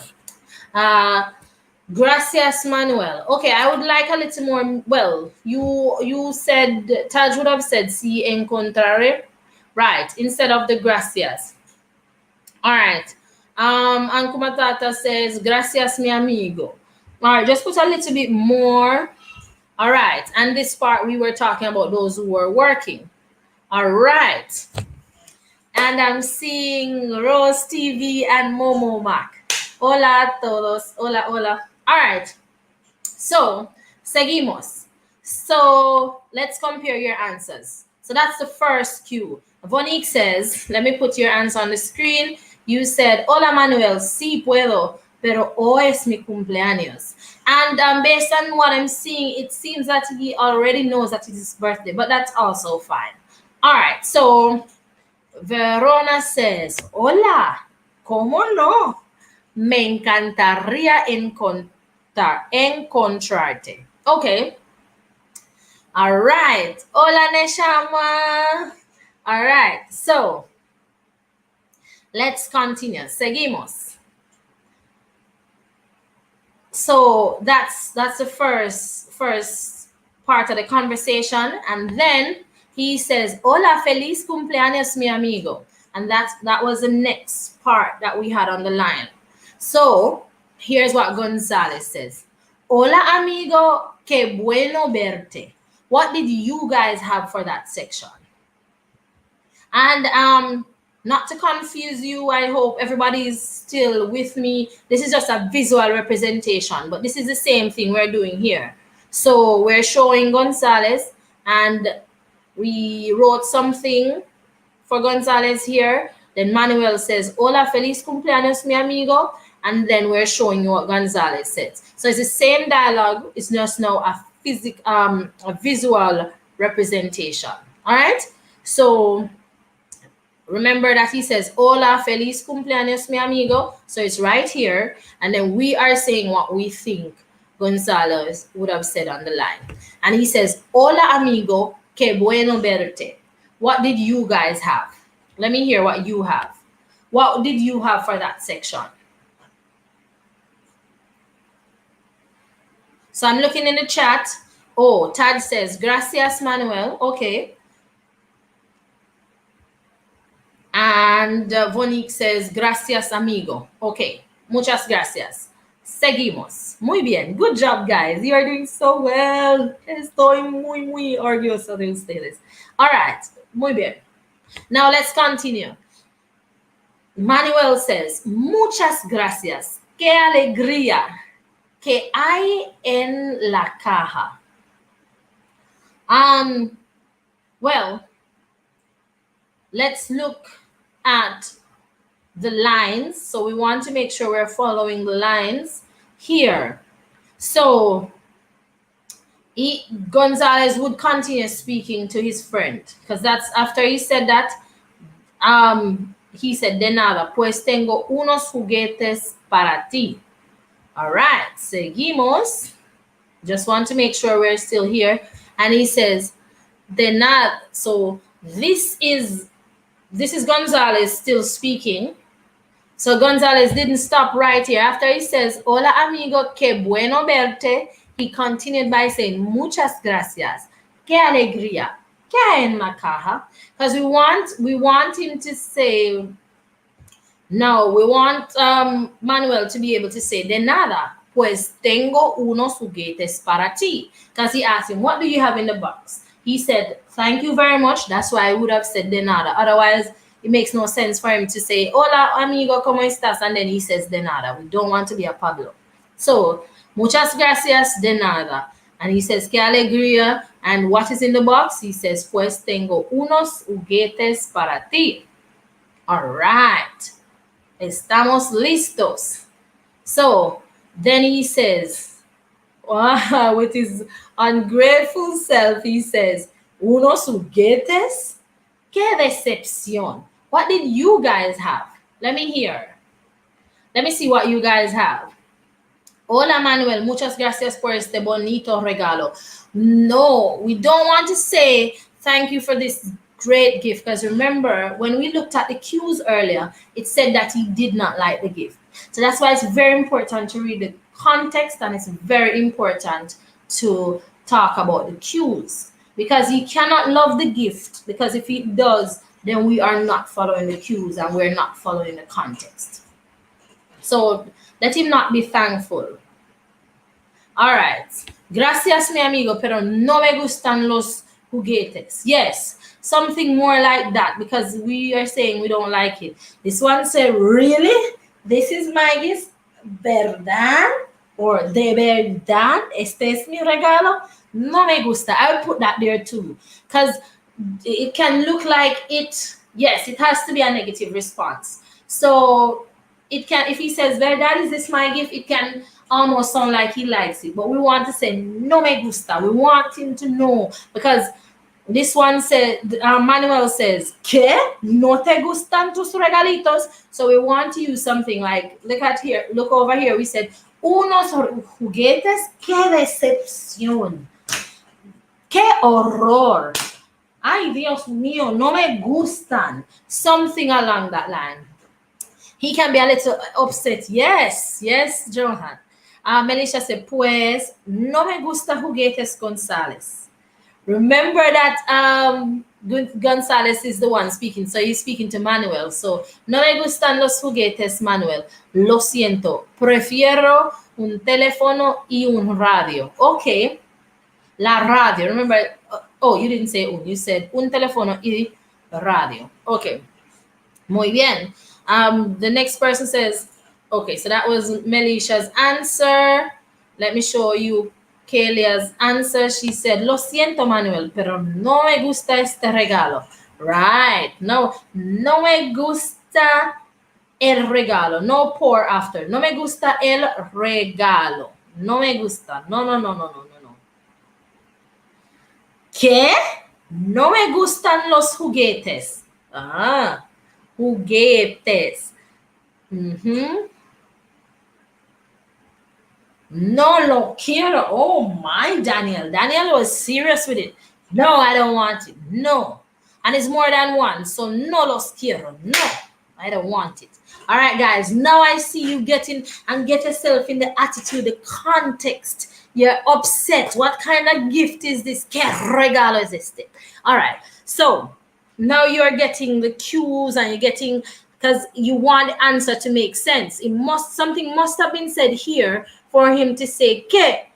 Gracias, Manuel. Okay, I would like a little more. Well, you said, Taj would have said si encontraré, right, instead of the gracias. All right. Ankumatata says, gracias, mi amigo. All right, just put a little bit more. All right, and this part we were talking about those who were working. All right. And I'm seeing Rose TV and Momo Mac. Hola todos. Hola, hola. All right. So, seguimos. So, let's compare your answers. So, that's the first cue. Vonique says, let me put your answer on the screen. You said, hola Manuel, sí puedo, pero hoy es mi cumpleaños. And based on what I'm seeing, it seems that he already knows that it's his birthday, but that's also fine. All right, so Verona says, hola, ¿cómo no? Me encantaría encontrarte. Okay. All right. Hola, Neshama. All right. So, let's continue. Seguimos. So, that's the first part of the conversation. And then he says, hola, feliz cumpleaños, mi amigo. And that was the next part that we had on the line. So, here's what Gonzalez says. Hola, amigo, qué bueno verte. What did you guys have for that section? And not to confuse you, I hope everybody is still with me. This is just a visual representation, but this is the same thing we're doing here. So we're showing Gonzalez, and we wrote something for Gonzalez here. Then Manuel says, hola, feliz cumpleaños, mi amigo. And then we're showing you what Gonzalez says. So it's the same dialogue. It's just now a visual representation. All right. So remember that he says, hola, feliz cumpleaños, mi amigo. So it's right here. And then we are saying what we think Gonzalez would have said on the line. And he says, hola, amigo, qué bueno verte. What did you guys have? Let me hear what you have. What did you have for that section? So I'm looking in the chat. Oh, Tad says, gracias, Manuel. Okay. And Vonique says, gracias, amigo. Okay. Muchas gracias. Seguimos. Muy bien. Good job, guys. You are doing so well. Estoy muy orgulloso de ustedes. All right. Muy bien. Now let's continue. Manuel says, muchas gracias. Qué alegría que hay en la caja. Well, let's look at the lines. So we want to make sure we're following the lines here. So Gonzalez would continue speaking to his friend, because that's after he said that. He said, de nada, pues tengo unos juguetes para ti. All right, seguimos. Just want to make sure we're still here. And he says, de nada. So this is Gonzalez still speaking. So Gonzalez didn't stop right here. After he says, hola amigo, qué bueno verte, he continued by saying, muchas gracias, qué alegría, qué hay en la caja. Because we want him to say, no, we want Manuel to be able to say, de nada, pues tengo unos juguetes para ti. Because he asked him, what do you have in the box? He said, thank you very much. That's why I would have said de nada. Otherwise, it makes no sense for him to say, hola, amigo, ¿cómo estás? And then he says de nada. We don't want to be a Pablo. So, muchas gracias, de nada. And he says, qué alegría. And what is in the box? He says, pues tengo unos juguetes para ti. All right. Estamos listos. So then he says, with his ungrateful self, he says, unos juguetes? Qué decepción. What did you guys have? Let me hear. Let me see what you guys have. Hola Manuel, muchas gracias por este bonito regalo. No, we don't want to say thank you for this great gift, because remember when we looked at the cues earlier, it said that he did not like the gift. So that's why it's very important to read the context, and it's very important to talk about the cues, because he cannot love the gift, because if he does, then we are not following the cues and we're not following the context. So let him not be thankful. All right. Gracias, mi amigo, pero no me gustan los juguetes. Yes, something more like that, because we are saying we don't like it. This one said, really? This is my gift? ¿Verdad? Or de verdad? Este es mi regalo? No me gusta. I would put that there too, because it can look like it. Yes, it has to be a negative response. So it can, if he says, verdad, is this my gift? It can almost sound like he likes it, but we want to say no me gusta. We want him to know, because this one said, Manuel says, ¿qué? ¿No te gustan tus regalitos? So we want to use something like, look over here. We said, unos juguetes, qué decepción. Qué horror. Ay, Dios mío, no me gustan. Something along that line. He can be a little upset. Yes, Johan. Melissa said, pues, no me gusta juguetes González. Remember that González is the one speaking, so he's speaking to Manuel. So, no me gustan los juguetes, Manuel. Lo siento. Prefiero un teléfono y un radio. Okay. La radio. Remember, oh, you didn't say un. You said un teléfono y radio. Okay. Muy bien. The next person says, okay, so that was Melisha's answer. Let me show you Kelia's answer. She said, lo siento, Manuel, pero no me gusta este regalo. Right. No me gusta el regalo. No pour after. No me gusta el regalo. No me gusta. No. ¿Qué? No me gustan los juguetes. Juguetes. No lo quiero. Oh my, Daniel. Daniel was serious with it. No, I don't want it. No. And it's more than one. So no los quiero. No, I don't want it. All right, guys. Now I see you getting and get yourself in the attitude, the context. You're upset. What kind of gift is this? ¿Qué regalo es este? All right. So now you're getting the cues and you're getting, because you want the answer to make sense. Something must have been said here for him to say, ¿qué?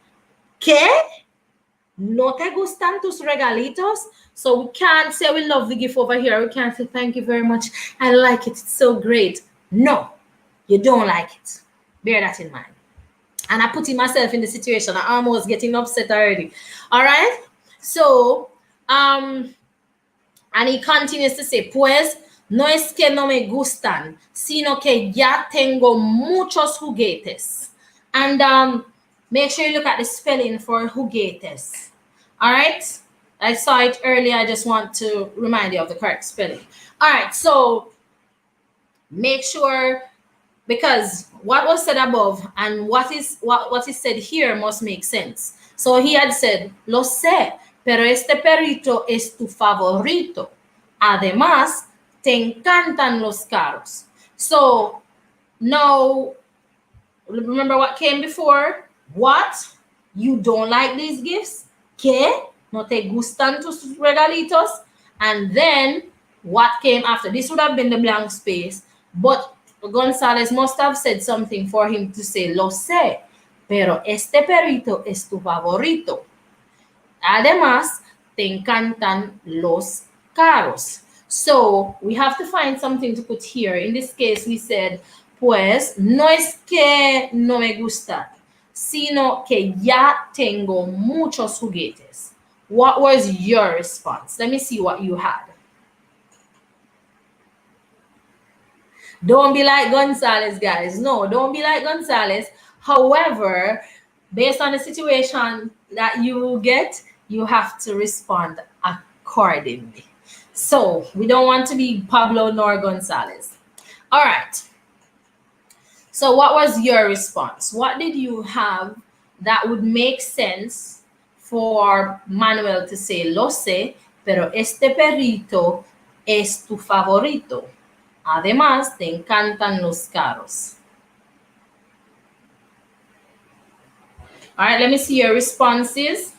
¿No te gustan tus regalitos? So we can't say we love the gift over here. We can't say thank you very much. I like it. It's so great. No, you don't like it. Bear that in mind. And I put myself in the situation. I'm almost getting upset already. All right. So, and he continues to say, pues, no es que no me gustan, sino que ya tengo muchos juguetes. And make sure you look at the spelling for juguetes. All right? I saw it earlier. I just want to remind you of the correct spelling. All right. So make sure, because what was said above and what is said here must make sense. So he had said, lo sé, pero este perrito es tu favorito. Además, te encantan los carros. So now, remember what came before? What? You don't like these gifts? ¿Qué? ¿No te gustan tus regalitos? And then what came after? This would have been the blank space, but González must have said something for him to say, lo sé, pero este perrito es tu favorito. Además, te encantan los carros. So we have to find something to put here. In this case, we said, pues, no es que no me gusta. sino que ya tengo muchos juguetes. What was your response? Let me see what you had. Don't be like Gonzalez, guys. No, don't be like Gonzalez. However, based on the situation that you get, you have to respond accordingly. So we don't want to be Pablo nor Gonzalez. All right. So what was your response? What did you have that would make sense for Manuel to say, lo sé, pero este perrito es tu favorito? Además, te encantan los carros. All right, let me see your responses.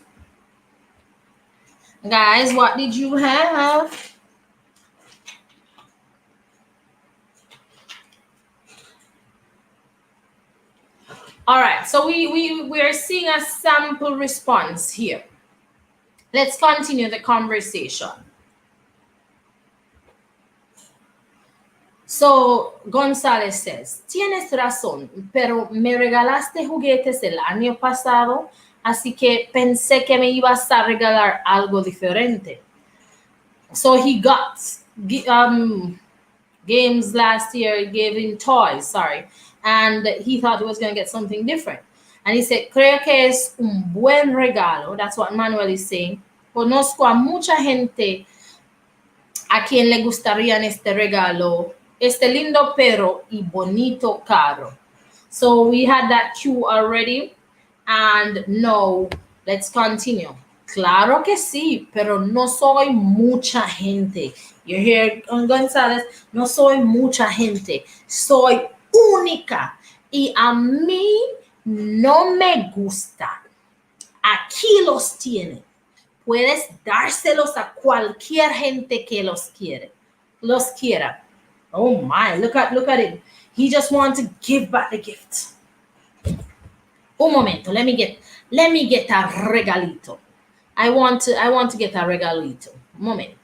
Guys, what did you have? All right, so we are seeing a sample response here. Let's continue the conversation. So González says, tienes razón, pero me regalaste juguetes el año pasado, así que pensé que me ibas a regalar algo diferente. So he got games last year, gave him toys, sorry, and he thought he was going to get something different. And he said, creo que es un buen regalo. That's what Manuel is saying. Conozco a mucha gente a quien le gustaría este regalo, este lindo perro y bonito carro. So we had that cue already. And no, let's continue. Claro que sí, pero no soy mucha gente. You hear González, no soy mucha gente, soy única y a mí no me gusta. Aquí los tiene. Puedes dárselos a cualquier gente que los quiera. Oh my, look at it. He just wants to give back the gift. Un momento, let me get a regalito. I want to get a regalito. Un momento.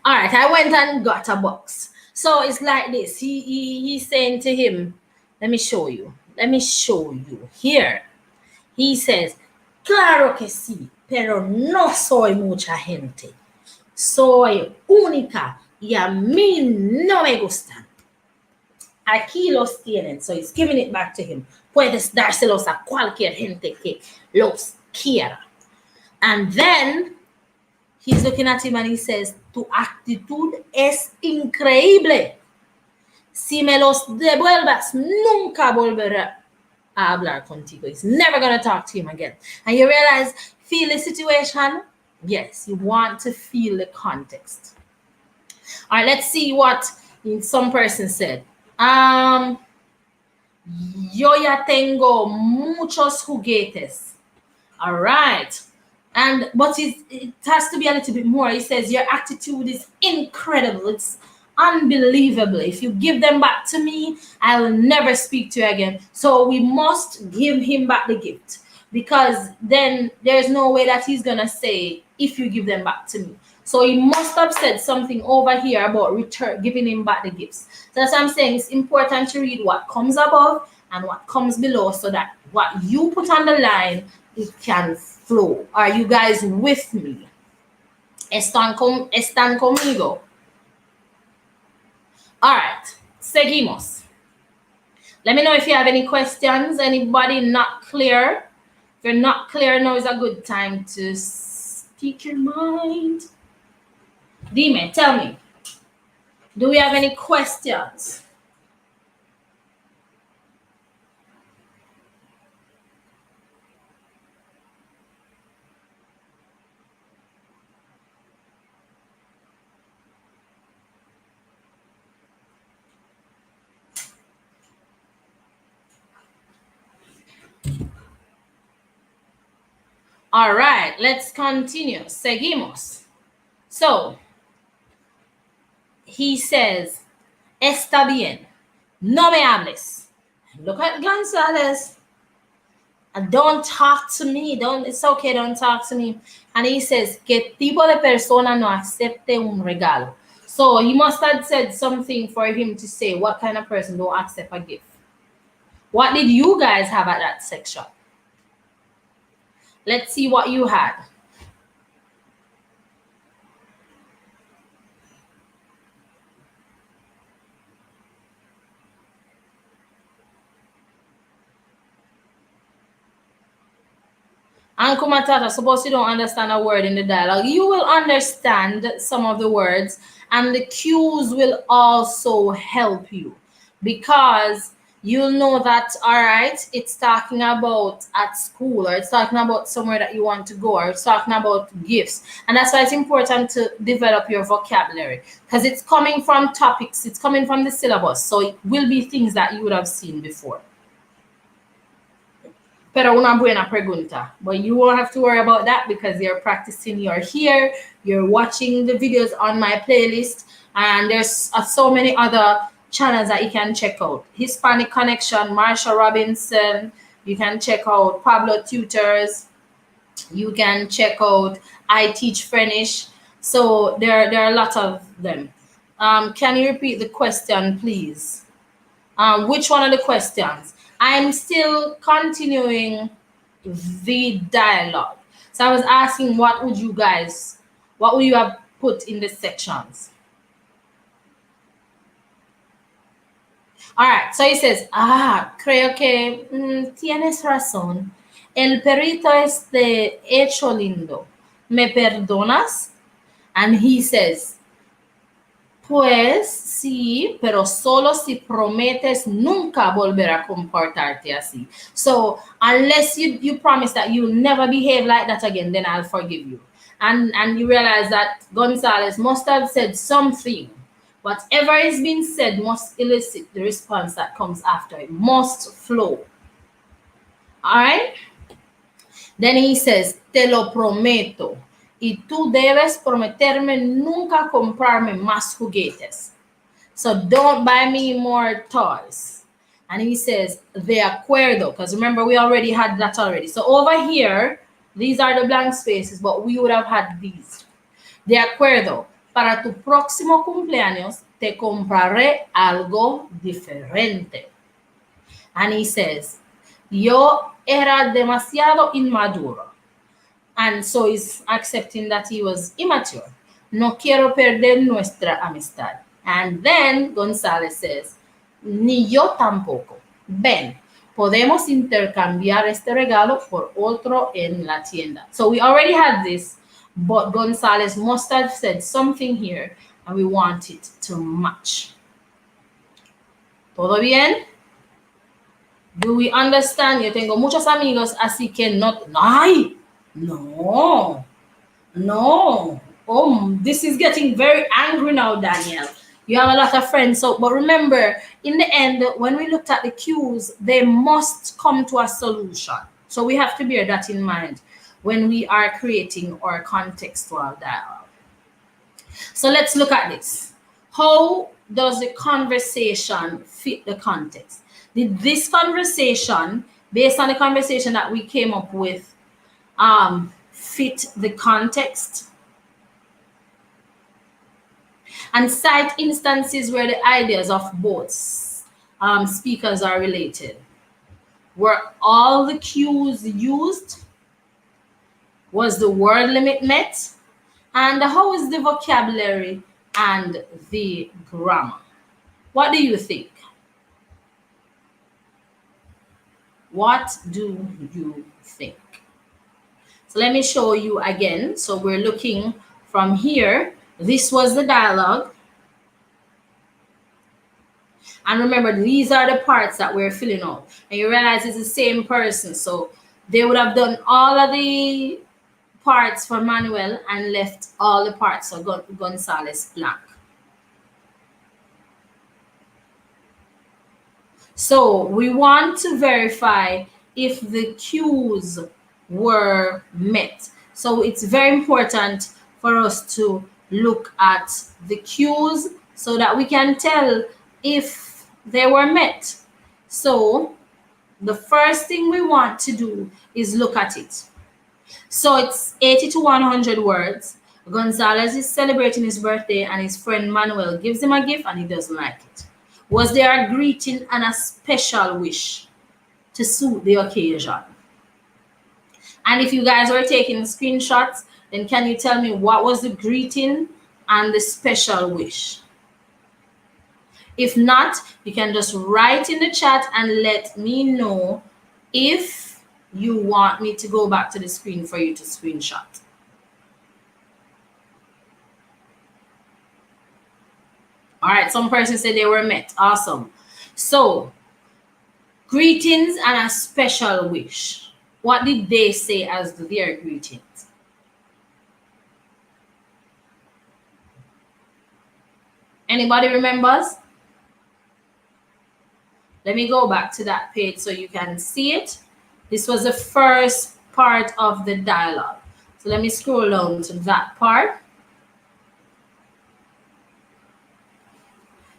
All right, I went and got a box. So it's like this. He's saying to him, let me show you. Here. He says, claro que sí, pero no soy mucha gente. Soy única y a mí no me gustan. Aquí los tienen. So he's giving it back to him. Puedes dárselos a cualquier gente que los quiera. And then he's looking at him and he says, tu actitud es increíble. Si me los devuelvas, nunca volveré a hablar contigo. He's never going to talk to him again. And you realize, feel the situation? Yes, you want to feel the context. All right, let's see what some person said. Yo ya tengo muchos juguetes. All right. But it has to be a little bit more. He says, your attitude is incredible. It's unbelievable. If you give them back to me, I will never speak to you again. So we must give him back the gift, because then there's no way that he's going to say, if you give them back to me. So he must have said something over here about giving him back the gifts. So that's what I'm saying. It's important to read what comes above and what comes below, so that what you put on the line, it can flow. Are you guys with me? ¿Están conmigo? All right, seguimos. Let me know if you have any questions. Anybody not clear? If you're not clear, now is a good time to speak your mind. Dime, tell me. Do we have any questions? All right, let's continue. Seguimos. So, he says, está bien, no me hables. Look at González. And don't talk to me. It's okay, don't talk to me. And he says, ¿Qué tipo de persona no acepte un regalo? So he must have said something for him to say what kind of person don't accept a gift. What did you guys have at that section? Let's see what you had. Uncle Matata, suppose you don't understand a word in the dialogue, you will understand some of the words, and the cues will also help you, because you'll know that, all right, it's talking about at school, or it's talking about somewhere that you want to go, or it's talking about gifts. And that's why it's important to develop your vocabulary, because it's coming from topics, it's coming from the syllabus, so it will be things that you would have seen before. Pero una buena pregunta. But you won't have to worry about that because you're practicing, you're here, you're watching the videos on my playlist, and there's so many other channels that you can check out. Hispanic Connection, Marsha Robinson, you can check out Pablo Tutors, you can check out I Teach French. So there are a lot of them. Can you repeat the question, please? Which one of the questions? I'm still continuing the dialogue. So I was asking, what would you have put in the sections? All right, so he says, creo que tienes razón. El perrito es de hecho lindo. ¿Me perdonas? And he says, pues sí, pero solo si prometes nunca volver a comportarte así. So unless you promise that you'll never behave like that again, then I'll forgive you. And you realize that Gonzalez must have said something. Whatever is being said must elicit the response that comes after. It must flow. All right? Then he says, te lo prometo. Y tú debes prometerme nunca comprarme más juguetes. So don't buy me more toys. And he says, de acuerdo, because remember, we already had that already. So over here, these are the blank spaces, but we would have had these. De acuerdo, para tu próximo cumpleaños, te compraré algo diferente. And he says, yo era demasiado inmaduro. And so he's accepting that he was immature. No quiero perder nuestra amistad. And then González says, ni yo tampoco. Ven, podemos intercambiar este regalo por otro en la tienda. So we already had this, but González must have said something here, and we want it to match. ¿Todo bien? Do we understand? Yo tengo muchos amigos, así que no. ¡Ay! No. Oh, this is getting very angry now, Daniel. You have a lot of friends. So, but remember, in the end, when we looked at the cues, they must come to a solution. So we have to bear that in mind when we are creating our contextual dialogue. So let's look at this. How does the conversation fit the context? Did this conversation, based on the conversation that we came up with, fit the context? And cite instances where the ideas of both speakers are related. Were all the cues used? Was the word limit met? And how is the vocabulary and the grammar? What do you think? What do you think? So let me show you again. So we're looking from here. This was the dialogue. And remember, these are the parts that we're filling out. And you realize it's the same person. So they would have done all of the parts for Manuel and left all the parts for Gonzalez blank. So we want to verify if the cues were met. So it's very important for us to look at the cues so that we can tell if they were met. So the first thing we want to do is look at it. So it's 80 to 100 words. Gonzalez is celebrating his birthday and his friend Manuel gives him a gift and he doesn't like it. Was there a greeting and a special wish to suit the occasion? And if you guys were taking screenshots, then can you tell me what was the greeting and the special wish? If not, you can just write in the chat and let me know if you want me to go back to the screen for you to screenshot. All right, some person said they were met. Awesome. So, greetings and a special wish. What did they say as their greetings? Anybody remembers? Let me go back to that page so you can see it. This was the first part of the dialogue. So let me scroll down to that part.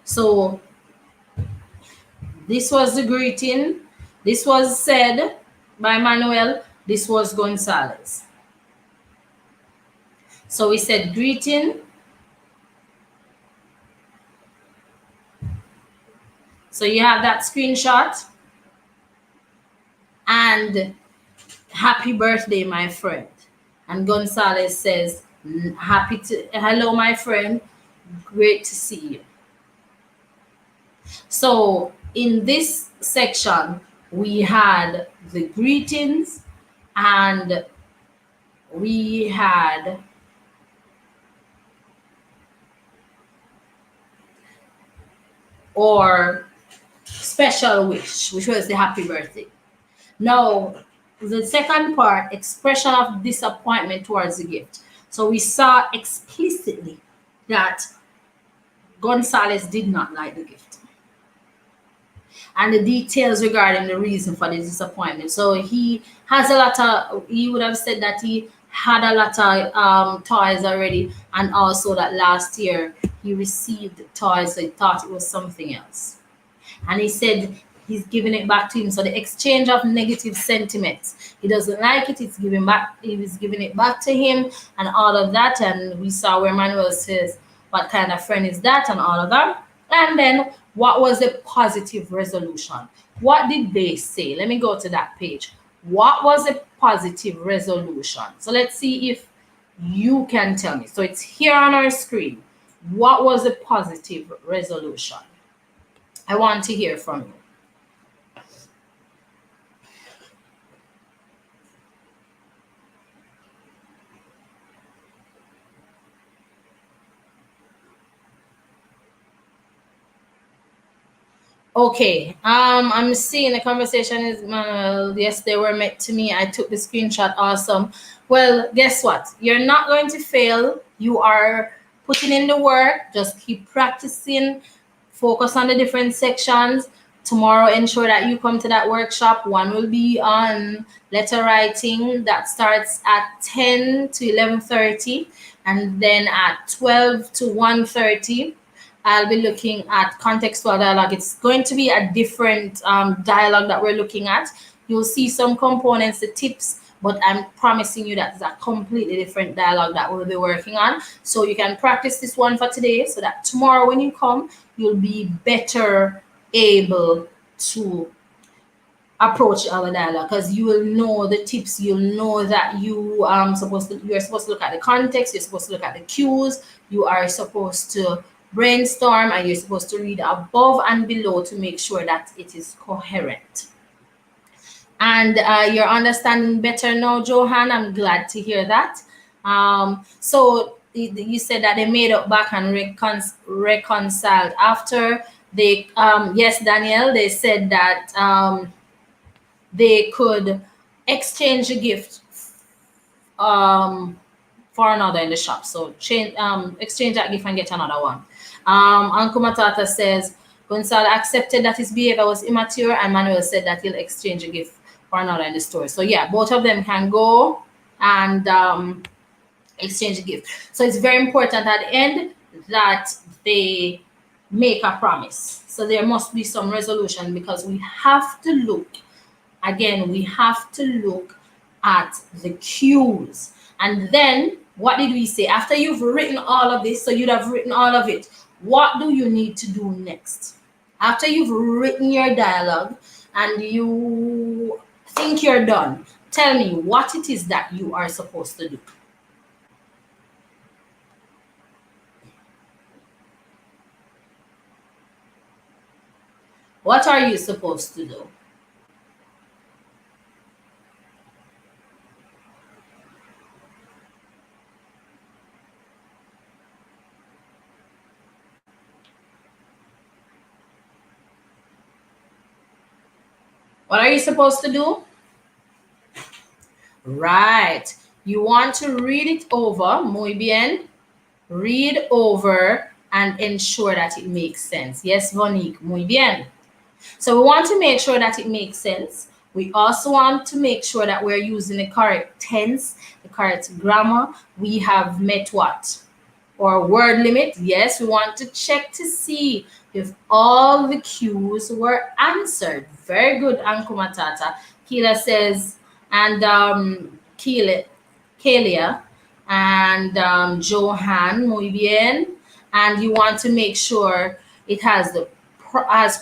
So this was the greeting. This was said by Manuel. This was Gonzalez. So we said greeting. So you have that screenshot. And happy birthday, my friend. And Gonzalez says, hello, my friend. Great to see you. So in this section, we had the greetings and we had or special wish, which was the happy birthday. Now, the second part, expression of disappointment towards the gift. So we saw explicitly that Gonzalez did not like the gift. And the details regarding the reason for the disappointment. So he has a lot of, he would have said that he had a lot of toys already, and also that last year he received toys, so he thought it was something else. And he said he's giving it back to him. So the exchange of negative sentiments. He doesn't like it, he's giving it back to him and all of that. And we saw where Manuel says, what kind of friend is that, and all of that. And then what was the positive resolution? What did they say? Let me go to that page. What was a positive resolution? So let's see if you can tell me. So it's here on our screen. What was a positive resolution? I want to hear from you. Okay, I'm seeing the conversation is Manuel. Yes, they were met to me. I took the screenshot. Awesome. Well, guess what? You're not going to fail. You are putting in the work. Just keep practicing. Focus on the different sections. Tomorrow, ensure that you come to that workshop. One will be on letter writing. That starts at 10 to 11:30, and then at 12 to 1:30. I'll be looking at contextual dialogue. It's going to be a different dialogue that we're looking at. You'll see some components, the tips, but I'm promising you that it's a completely different dialogue that we'll be working on. So you can practice this one for today so that tomorrow when you come, you'll be better able to approach our dialogue, because you will know the tips. You'll know that you're supposed to look at the context, you're supposed to look at the cues, you are supposed to brainstorm, and you're supposed to read above and below to make sure that it is coherent. And you're understanding better now, Johan. I'm glad to hear that. So you said that they made up back and reconciled after they, yes, Danielle, they said that they could exchange a gift for another in the shop. So exchange that gift and get another one. Uncle Matata says, Gonzalo accepted that his behavior was immature, and Manuel said that he'll exchange a gift for another in the store. So yeah, both of them can go and exchange a gift. So it's very important at the end that they make a promise. So there must be some resolution, because we have to look Again, we have to look at the cues. And then what did we say? After you've written all of this, so you'd have written all of it, what do you need to do next? After you've written your dialogue and you think you're done, tell me what it is that you are supposed to do. What are you supposed to do? What are you supposed to do? Right. You want to read it over, muy bien. Read over and ensure that it makes sense. Yes, Vonique, muy bien. So we want to make sure that it makes sense. We also want to make sure that we're using the correct tense, the correct grammar. We have met what? Or word limit. Yes, we want to check to see if all the cues were answered. Very good, Anku Matata. Kila says, and Kalia and Johan, muy bien. And you want to make sure it has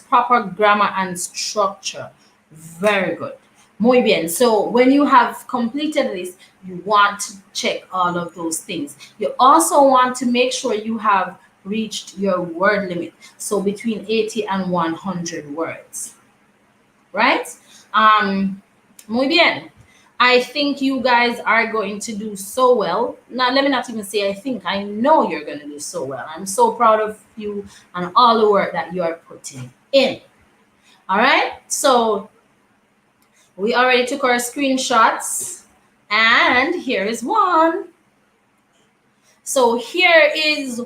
proper grammar and structure. Very good. Muy bien. So when you have completed this, you want to check all of those things. You also want to make sure you have reached your word limit. So between 80 and 100 words. Right? Muy bien. I think you guys are going to do so well. Now, let me not even say I think. I know you're going to do so well. I'm so proud of you and all the work that you are putting in. All right? So we already took our screenshots. And here is one. So here is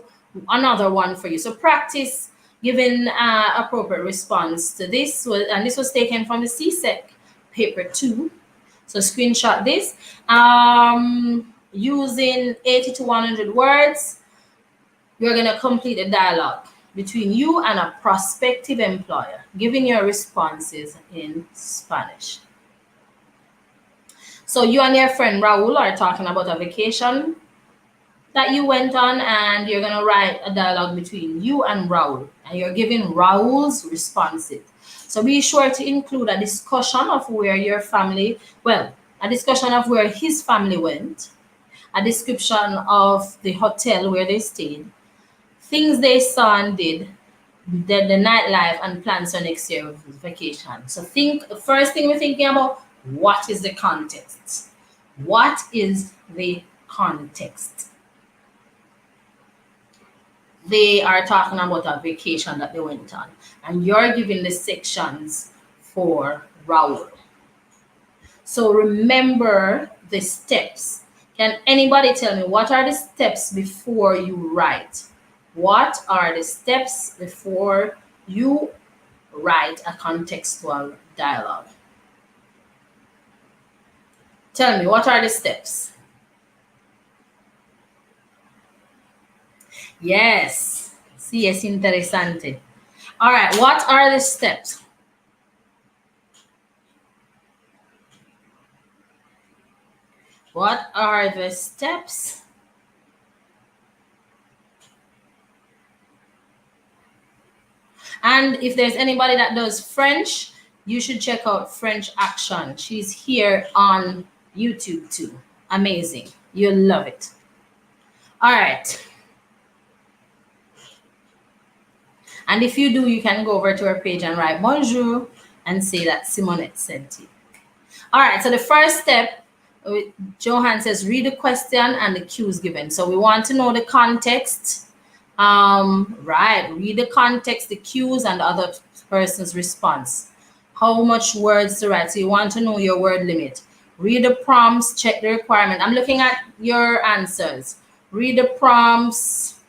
another one for you. So practice giving appropriate response to this. And this was taken from the CSEC paper 2. So screenshot this. Using 80 to 100 words, you're going to complete a dialogue between you and a prospective employer, giving your responses in Spanish. So you and your friend Raul are talking about a vacation that you went on, and you're going to write a dialogue between you and Raul, and you're giving Raul's responses. So be sure to include a discussion of where your family, a discussion of where his family went, a description of the hotel where they stayed, things they saw and did, the nightlife, and plans for next year's vacation. So first thing we're thinking about, what is the context? What is the context? They are talking about a vacation that they went on, and you're giving the sections for Raul. So remember the steps. Can anybody tell me what are the steps before you write? What are the steps before you write a contextual dialogue? Tell me, what are the steps? Yes, sí, es interesante. All right, what are the steps? What are the steps? And if there's anybody that does French, you should check out French Action. She's here on YouTube too. Amazing. You'll love it. All right. And if you do, you can go over to her page and write bonjour and say that Simonette sent you. All right, so the first step, Johan says, read the question and the cues given. So we want to know the context. Right, read the context, the cues, and the other person's response. How much words to write? So you want to know your word limit. Read the prompts, check the requirement. I'm looking at your answers. Read the prompts,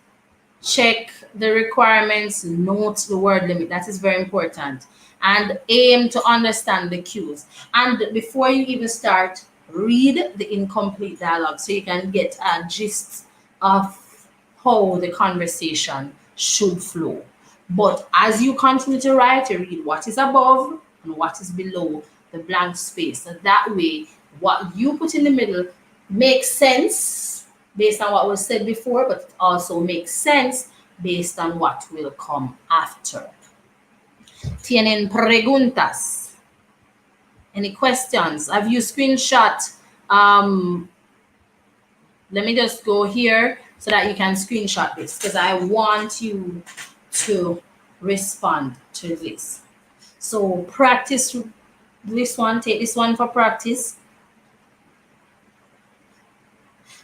check the requirements, note the word limit. That is very important. And aim to understand the cues. And before you even start, read the incomplete dialogue so you can get a gist of how the conversation should flow. But as you continue to write, you read what is above and what is below the blank space. So that way, what you put in the middle makes sense based on what was said before, but it also makes sense based on what will come after. ¿Tienen preguntas? Any questions? Have you screenshot? Let me just go here so that you can screenshot this, because I want you to respond to this. So practice this one, take this one for practice.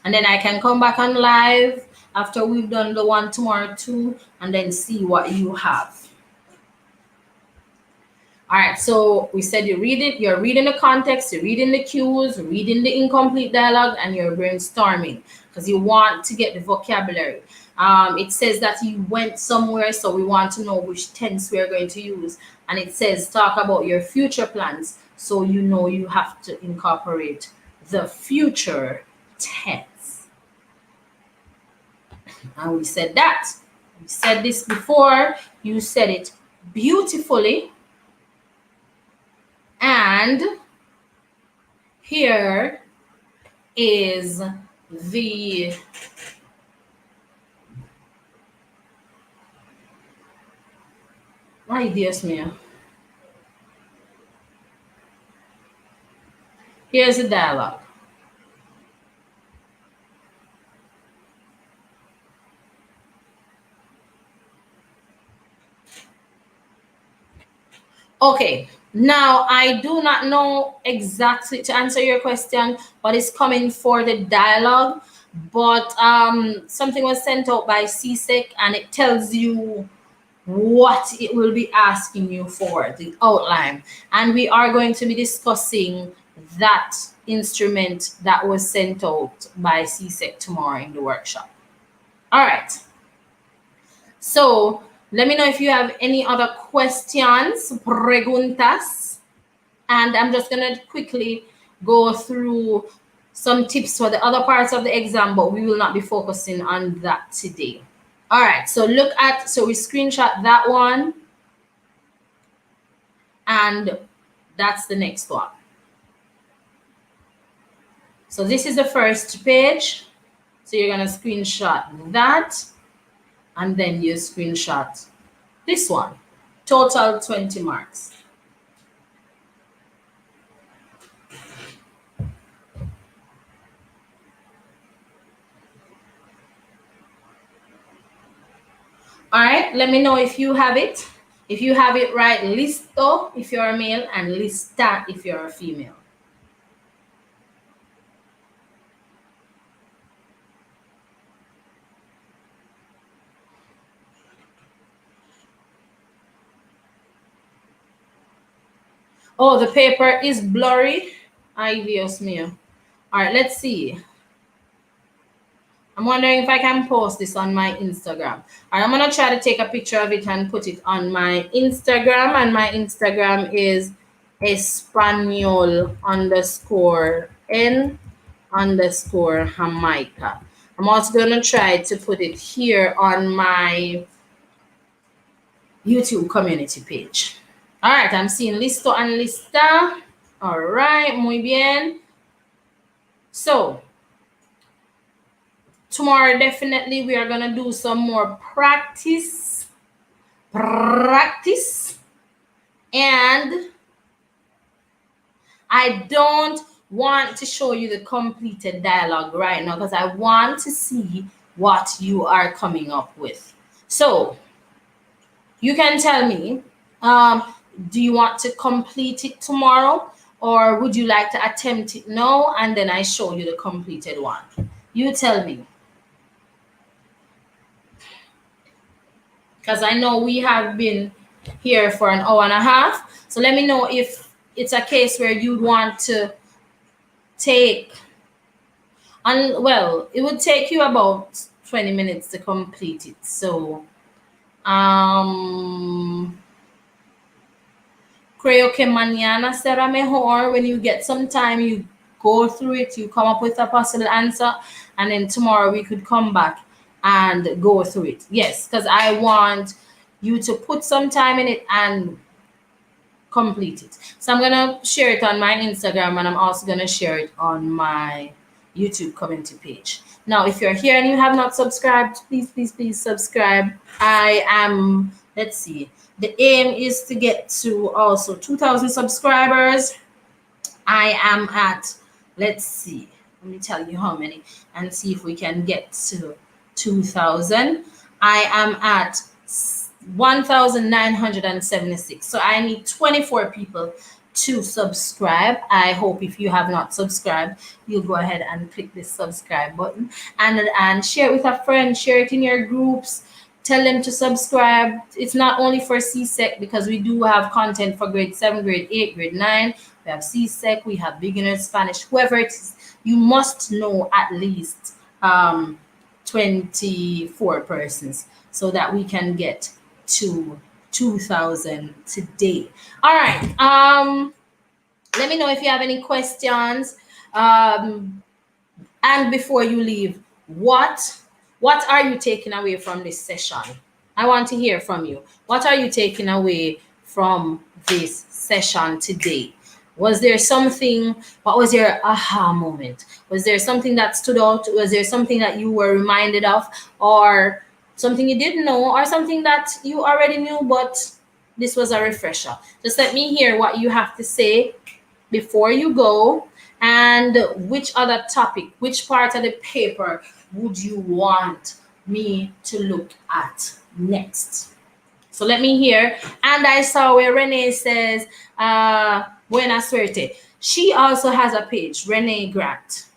And then I can come back on live after we've done the one tomorrow too, and then see what you have. All right, so we said you're reading the context, you're reading the cues, reading the incomplete dialogue, and you're brainstorming because you want to get the vocabulary. It says that you went somewhere, so we want to know which tense we're going to use. And it says talk about your future plans, so you know you have to incorporate the future tense. And we said that. We said this before, you said it beautifully. And here is the ay Dios mío. Here's the dialogue. Okay, now I do not know exactly to answer your question what is coming for the dialogue, but something was sent out by CSEC and it tells you what it will be asking you for, the outline. And we are going to be discussing that instrument that was sent out by CSEC tomorrow in the workshop. All right. So let me know if you have any other questions, preguntas. And I'm just going to quickly go through some tips for the other parts of the exam, but we will not be focusing on that today. All right, so we screenshot that one. And that's the next one. So this is the first page. So you're going to screenshot that. And then you screenshot this one. Total 20 marks. All right, let me know if you have it. If you have it right, listo if you're a male and lista if you're a female. Oh, the paper is blurry. Ay, Dios mío. All right, let's see. I'm wondering if I can post this on my Instagram. All right, I'm going to try to take a picture of it and put it on my Instagram. And my Instagram is Espanol_N_Jamaica. I'm also going to try to put it here on my YouTube community page. All right, I'm seeing listo and lista. All right, muy bien. So tomorrow, definitely, we are going to do some more practice. And I don't want to show you the completed dialogue right now because I want to see what you are coming up with. So you can tell me, do you want to complete it tomorrow, or would you like to attempt it now and then I show you the completed one? You tell me. Because I know we have been here for an hour and a half. So let me know if it's a case where you'd want to take, and well, it would take you about 20 minutes to complete it. So creo que mañana será mejor. When you get some time, you go through it, you come up with a possible answer, and then tomorrow we could come back and go through it. Yes, because I want you to put some time in it and complete it. So I'm gonna share it on my Instagram, and I'm also gonna share it on my YouTube community page. Now, if you're here and you have not subscribed, please, please, please subscribe. I am, let's see, the aim is to get to also 2,000 subscribers. I am at, let's see, let me tell you how many and see if we can get to 2,000. I am at 1,976. So I need 24 people to subscribe. I hope if you have not subscribed, you'll go ahead and click this subscribe button and share it with a friend, share it in your groups. Tell them to subscribe. It's not only for CSEC, because we do have content for grade 7, grade 8, grade 9. We have CSEC, we have beginner Spanish, whoever it is. You must know at least 24 persons so that we can get to 2,000 today. All right. Let me know if you have any questions. And before you leave, what are you taking away from this session? I want to hear from you. What are you taking away from this session today? Was there something, what was your aha moment? Was there something that stood out? Was there something that you were reminded of, or something you didn't know, or something that you already knew, but this was a refresher? Just let me hear what you have to say before you go, and which other topic, which part of the paper would you want me to look at next? So let me hear. And I saw where Renee says, buena suerte. She also has a page, Renee Grant,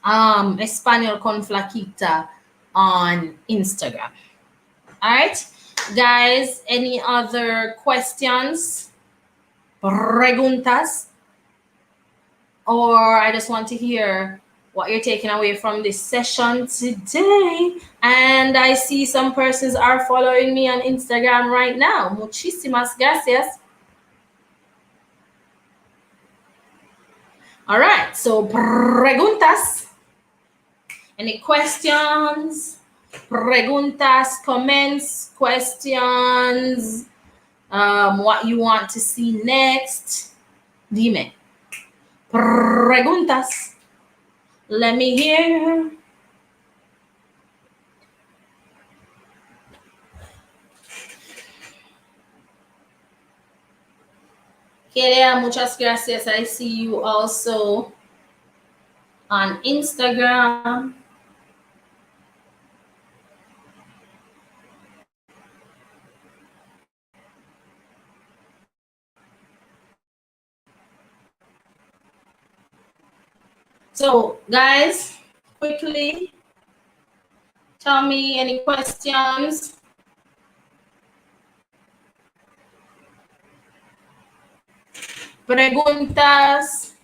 Espanol con Flaquita on Instagram. All right, guys, any other questions, preguntas? Or I just want to hear what you're taking away from this session today. And I see some persons are following me on Instagram right now. Muchísimas gracias. All right, so preguntas. Any questions? Preguntas, comments, questions, what you want to see next? Dime. Preguntas. Let me hear. Kelia, muchas gracias. I see you also on Instagram. So, guys, quickly tell me any questions. Preguntas.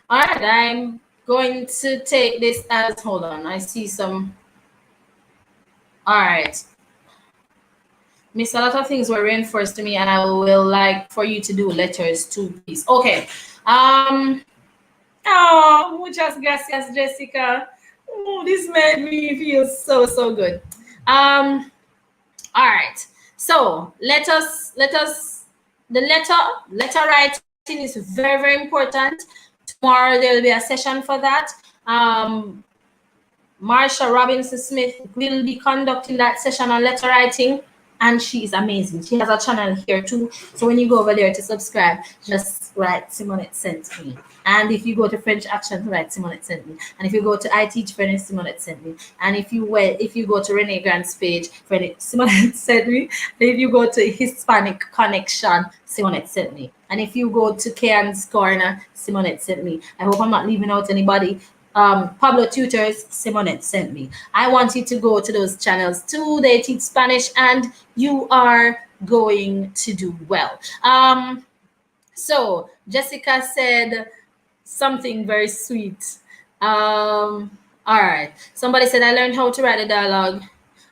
All right, I'm going to take this as, hold on, I see some. All right. Miss, a lot of things were reinforced to me, and I will like for you to do letters too, please. Okay. Oh, muchas gracias, Jessica. Oh, this made me feel so, so good. All right. So let us, the letter writing is very, very important. Tomorrow there will be a session for that. Marsha Robinson Smith will be conducting that session on letter writing, and she is amazing. She has a channel here too. So when you go over there to subscribe, just write Simonette sent me. And if you go to French Action, write Simonette sent me. And if you go to I Teach French, Simonette sent me. And if you go to Renee Grant's page, Simonette sent me. And if you go to Hispanic Connection, Simonette sent me. And if you go to Kian's Corner, Simonette sent me. I hope I'm not leaving out anybody. Pablo Tutors, Simonette sent me. I want you to go to those channels too. They teach Spanish, and you are going to do well. So Jessica said something very sweet. All right. Somebody said, I learned how to write a dialogue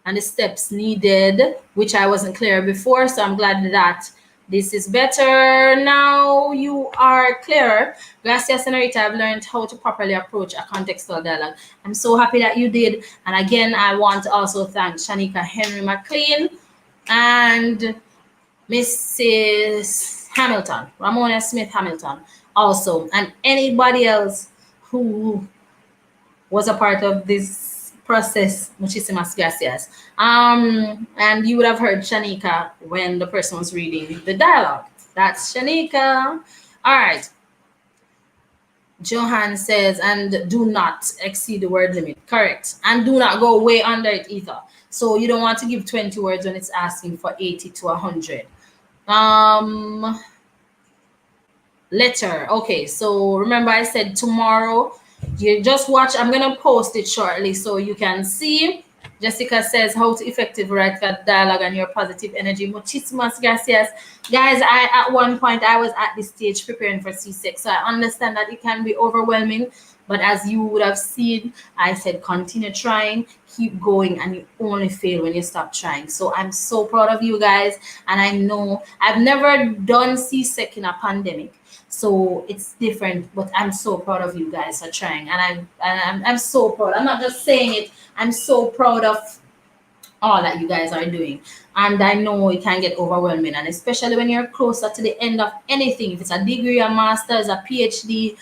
and the steps needed, which I wasn't clear before. So I'm glad that this is better. Now you are clear. Gracias, Senorita. I've learned how to properly approach a contextual dialogue. I'm so happy that you did. And again, I want to also thank Shanika Henry McLean and Mrs. Hamilton, Ramona Smith Hamilton, also, and anybody else who was a part of this process. Muchísimas gracias. And you would have heard Shanika when the person was reading the dialogue. That's Shanika. All right. Johan says, and do not exceed the word limit. Correct. And do not go way under it either. So you don't want to give 20 words when it's asking for 80 to 100. Letter. Okay, so remember I said tomorrow. You just watch. I'm going to post it shortly so you can see. Jessica says, how to effectively write that dialogue and your positive energy. Muchísimas gracias. Guys, at one point, I was at this stage preparing for C6. So I understand that it can be overwhelming. But as you would have seen, I said, continue trying, keep going, and you only fail when you stop trying. So I'm so proud of you guys. And I know I've never done C6 in a pandemic. So it's different, but I'm so proud of you guys for trying. And I'm so proud. I'm not just saying it. I'm so proud of all that you guys are doing. And I know it can get overwhelming, and especially when you're closer to the end of anything, if it's a degree, a master's, a PhD,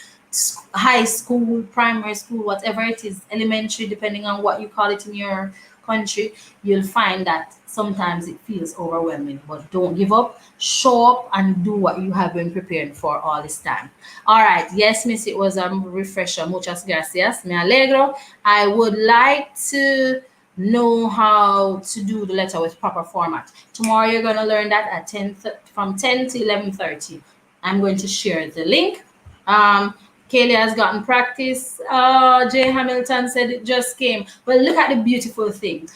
high school, primary school, whatever it is, elementary, depending on what you call it in your country, you'll find that sometimes it feels overwhelming. But don't give up. Show up and do what you have been preparing for all this time. All right. Yes, miss, it was a refresher. Muchas gracias. Me alegro. I would like to know how to do the letter with proper format. Tomorrow you're going to learn that at 10 from 10 to 11:30. I'm going to share the link. Kaylee has gotten practice. Jay Hamilton said it just came. Well, look at the beautiful thing.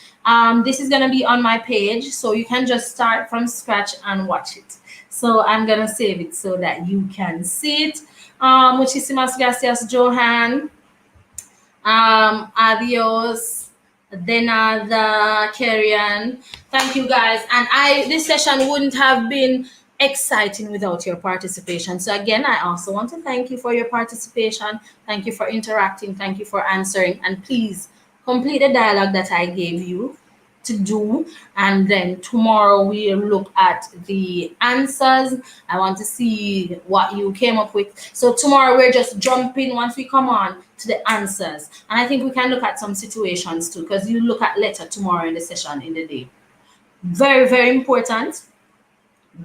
This is going to be on my page, so you can just start from scratch and watch it. So I'm going to save it so that you can see it. Muchísimas gracias, Johan. Adios. Denada, Kerian. Thank you guys. And this session wouldn't have been exciting without your participation. So again, I also want to thank you for your participation. Thank you for interacting. Thank you for answering. And please complete the dialogue that I gave you to do, and then tomorrow we'll look at the answers. I want to see what you came up with. So tomorrow we're just jumping once we come on to the answers, and I think we can look at some situations too, because you look at letter tomorrow in the session in the day. Very, very important.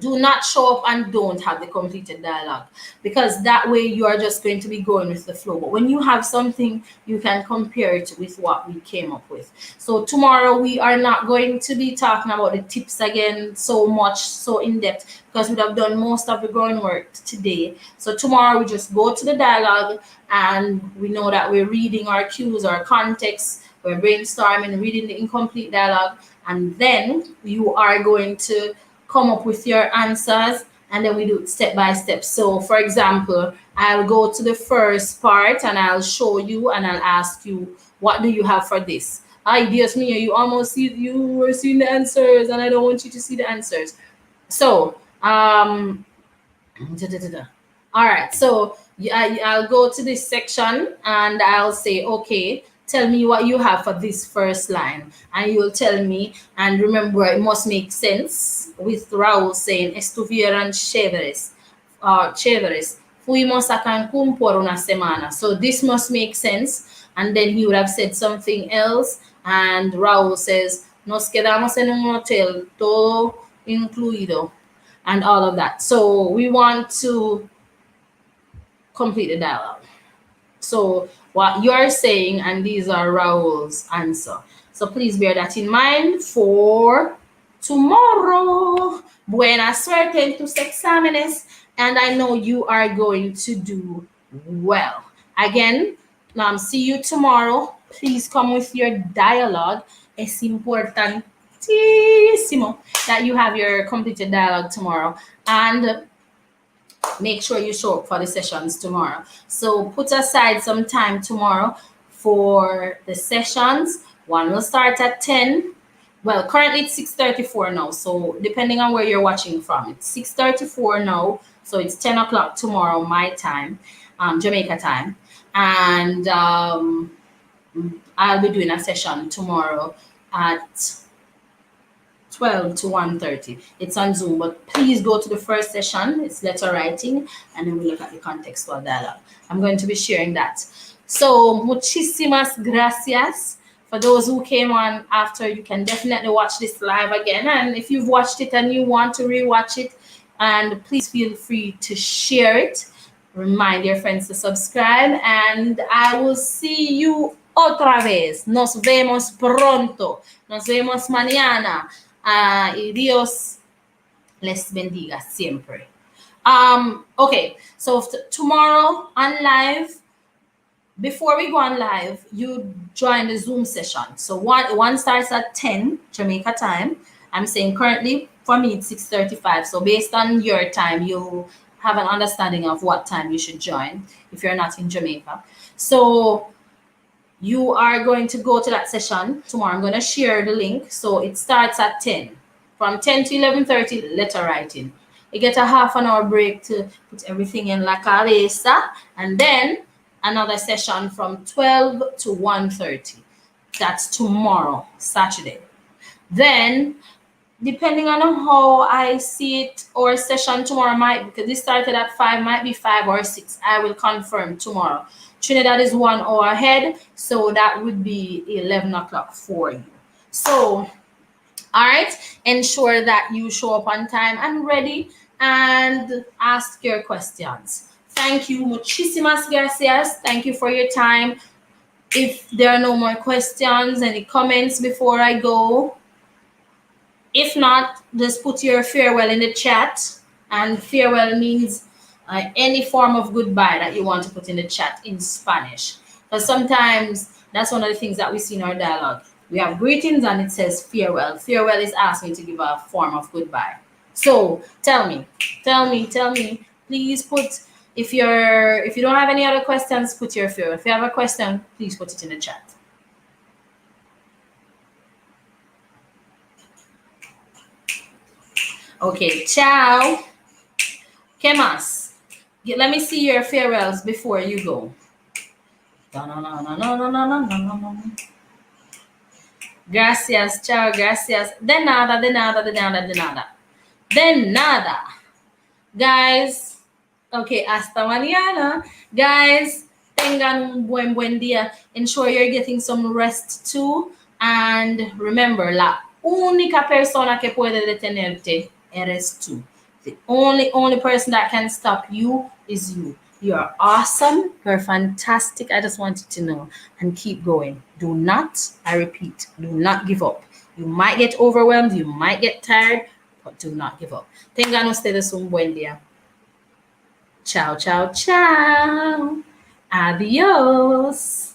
Do not show up and don't have the completed dialogue, because that way you are just going to be going with the flow. But when you have something, you can compare it with what we came up with. So tomorrow we are not going to be talking about the tips again so much, so in depth, because we'd have done most of the groundwork today. So tomorrow we just go to the dialogue, and we know that we're reading our cues, our context, we're brainstorming, reading the incomplete dialogue, and then you are going to come up with your answers, and then we do it step by step. So for example, I'll go to the first part and I'll show you and I'll ask you, what do you have for this? Dios mío, you were seeing the answers and I don't want you to see the answers. So all right, so I'll go to this section and I'll say, okay, tell me what you have for this first line, and you'll tell me. And remember, it must make sense, with Raúl saying estuvieron chéveres, fuimos a Cancún por una semana. So this must make sense, and then he would have said something else, and Raúl says nos quedamos en un hotel todo incluido, and all of that. So we want to complete the dialogue. So what you're saying, and these are Raul's answer. So please bear that in mind for tomorrow. Buena suerte en tus exámenes, and I know you are going to do well. Again, see you tomorrow. Please come with your dialogue. Es importantísimo that you have your completed dialogue tomorrow, and make sure you show up for the sessions tomorrow. So put aside some time tomorrow for the sessions. One will start at 10. Well, currently it's 6:34 now. So depending on where you're watching from, it's 6:34 now. So it's 10 o'clock tomorrow, my time, Jamaica time. And I'll be doing a session tomorrow at 12 to 1:30. It's on Zoom, but please go to the first session. It's letter writing, and then we look at the contextual dialogue. I'm going to be sharing that. So, muchísimas gracias. For those who came on after, you can definitely watch this live again. And if you've watched it and you want to rewatch it, and please feel free to share it. Remind your friends to subscribe, and I will see you otra vez. Nos vemos pronto. Nos vemos mañana. Y Dios les bendiga siempre. Okay, so tomorrow on live, before we go on live, you join the Zoom session. So one starts at 10 Jamaica time. I'm saying currently for me it's 6:35. So based on your time, you have an understanding of what time you should join if you're not in Jamaica. So you are going to go to that session tomorrow. I'm going to share the link. So it starts at 10. From 10 to 11:30, letter writing. You get a half an hour break to put everything in la cabeza, and then another session from 12 to 1:30. That's tomorrow, Saturday. Then, depending on how I see it, or session tomorrow might, because this started at 5, might be 5 or 6. I will confirm tomorrow. Trinidad is 1 hour ahead, so that would be 11 o'clock for you. So, all right, ensure that you show up on time and ready and ask your questions. Thank you, muchísimas gracias. Thank you for your time. If there are no more questions, any comments before I go? If not, just put your farewell in the chat. And farewell means any form of goodbye that you want to put in the chat in Spanish. Because sometimes that's one of the things that we see in our dialogue. We have greetings and it says farewell. Farewell is asking to give a form of goodbye. So tell me, please put, if you don't have any other questions, put your farewell. If you have a question, please put it in the chat. Okay, ciao. ¿Qué más? Let me see your farewells before you go. Gracias, ciao, gracias. De nada, de nada, de nada, de nada. De nada. Guys, okay, hasta mañana. Guys, tengan un buen día. Ensure you're getting some rest too. And remember, la única persona que puede detenerte eres tú. The only person that can stop you is you. You're awesome. You're fantastic. I just want you to know, and keep going. Do not, I repeat, do not give up. You might get overwhelmed. You might get tired, but do not give up. Tengan ustedes un buen día. Ciao, ciao, ciao. Adios.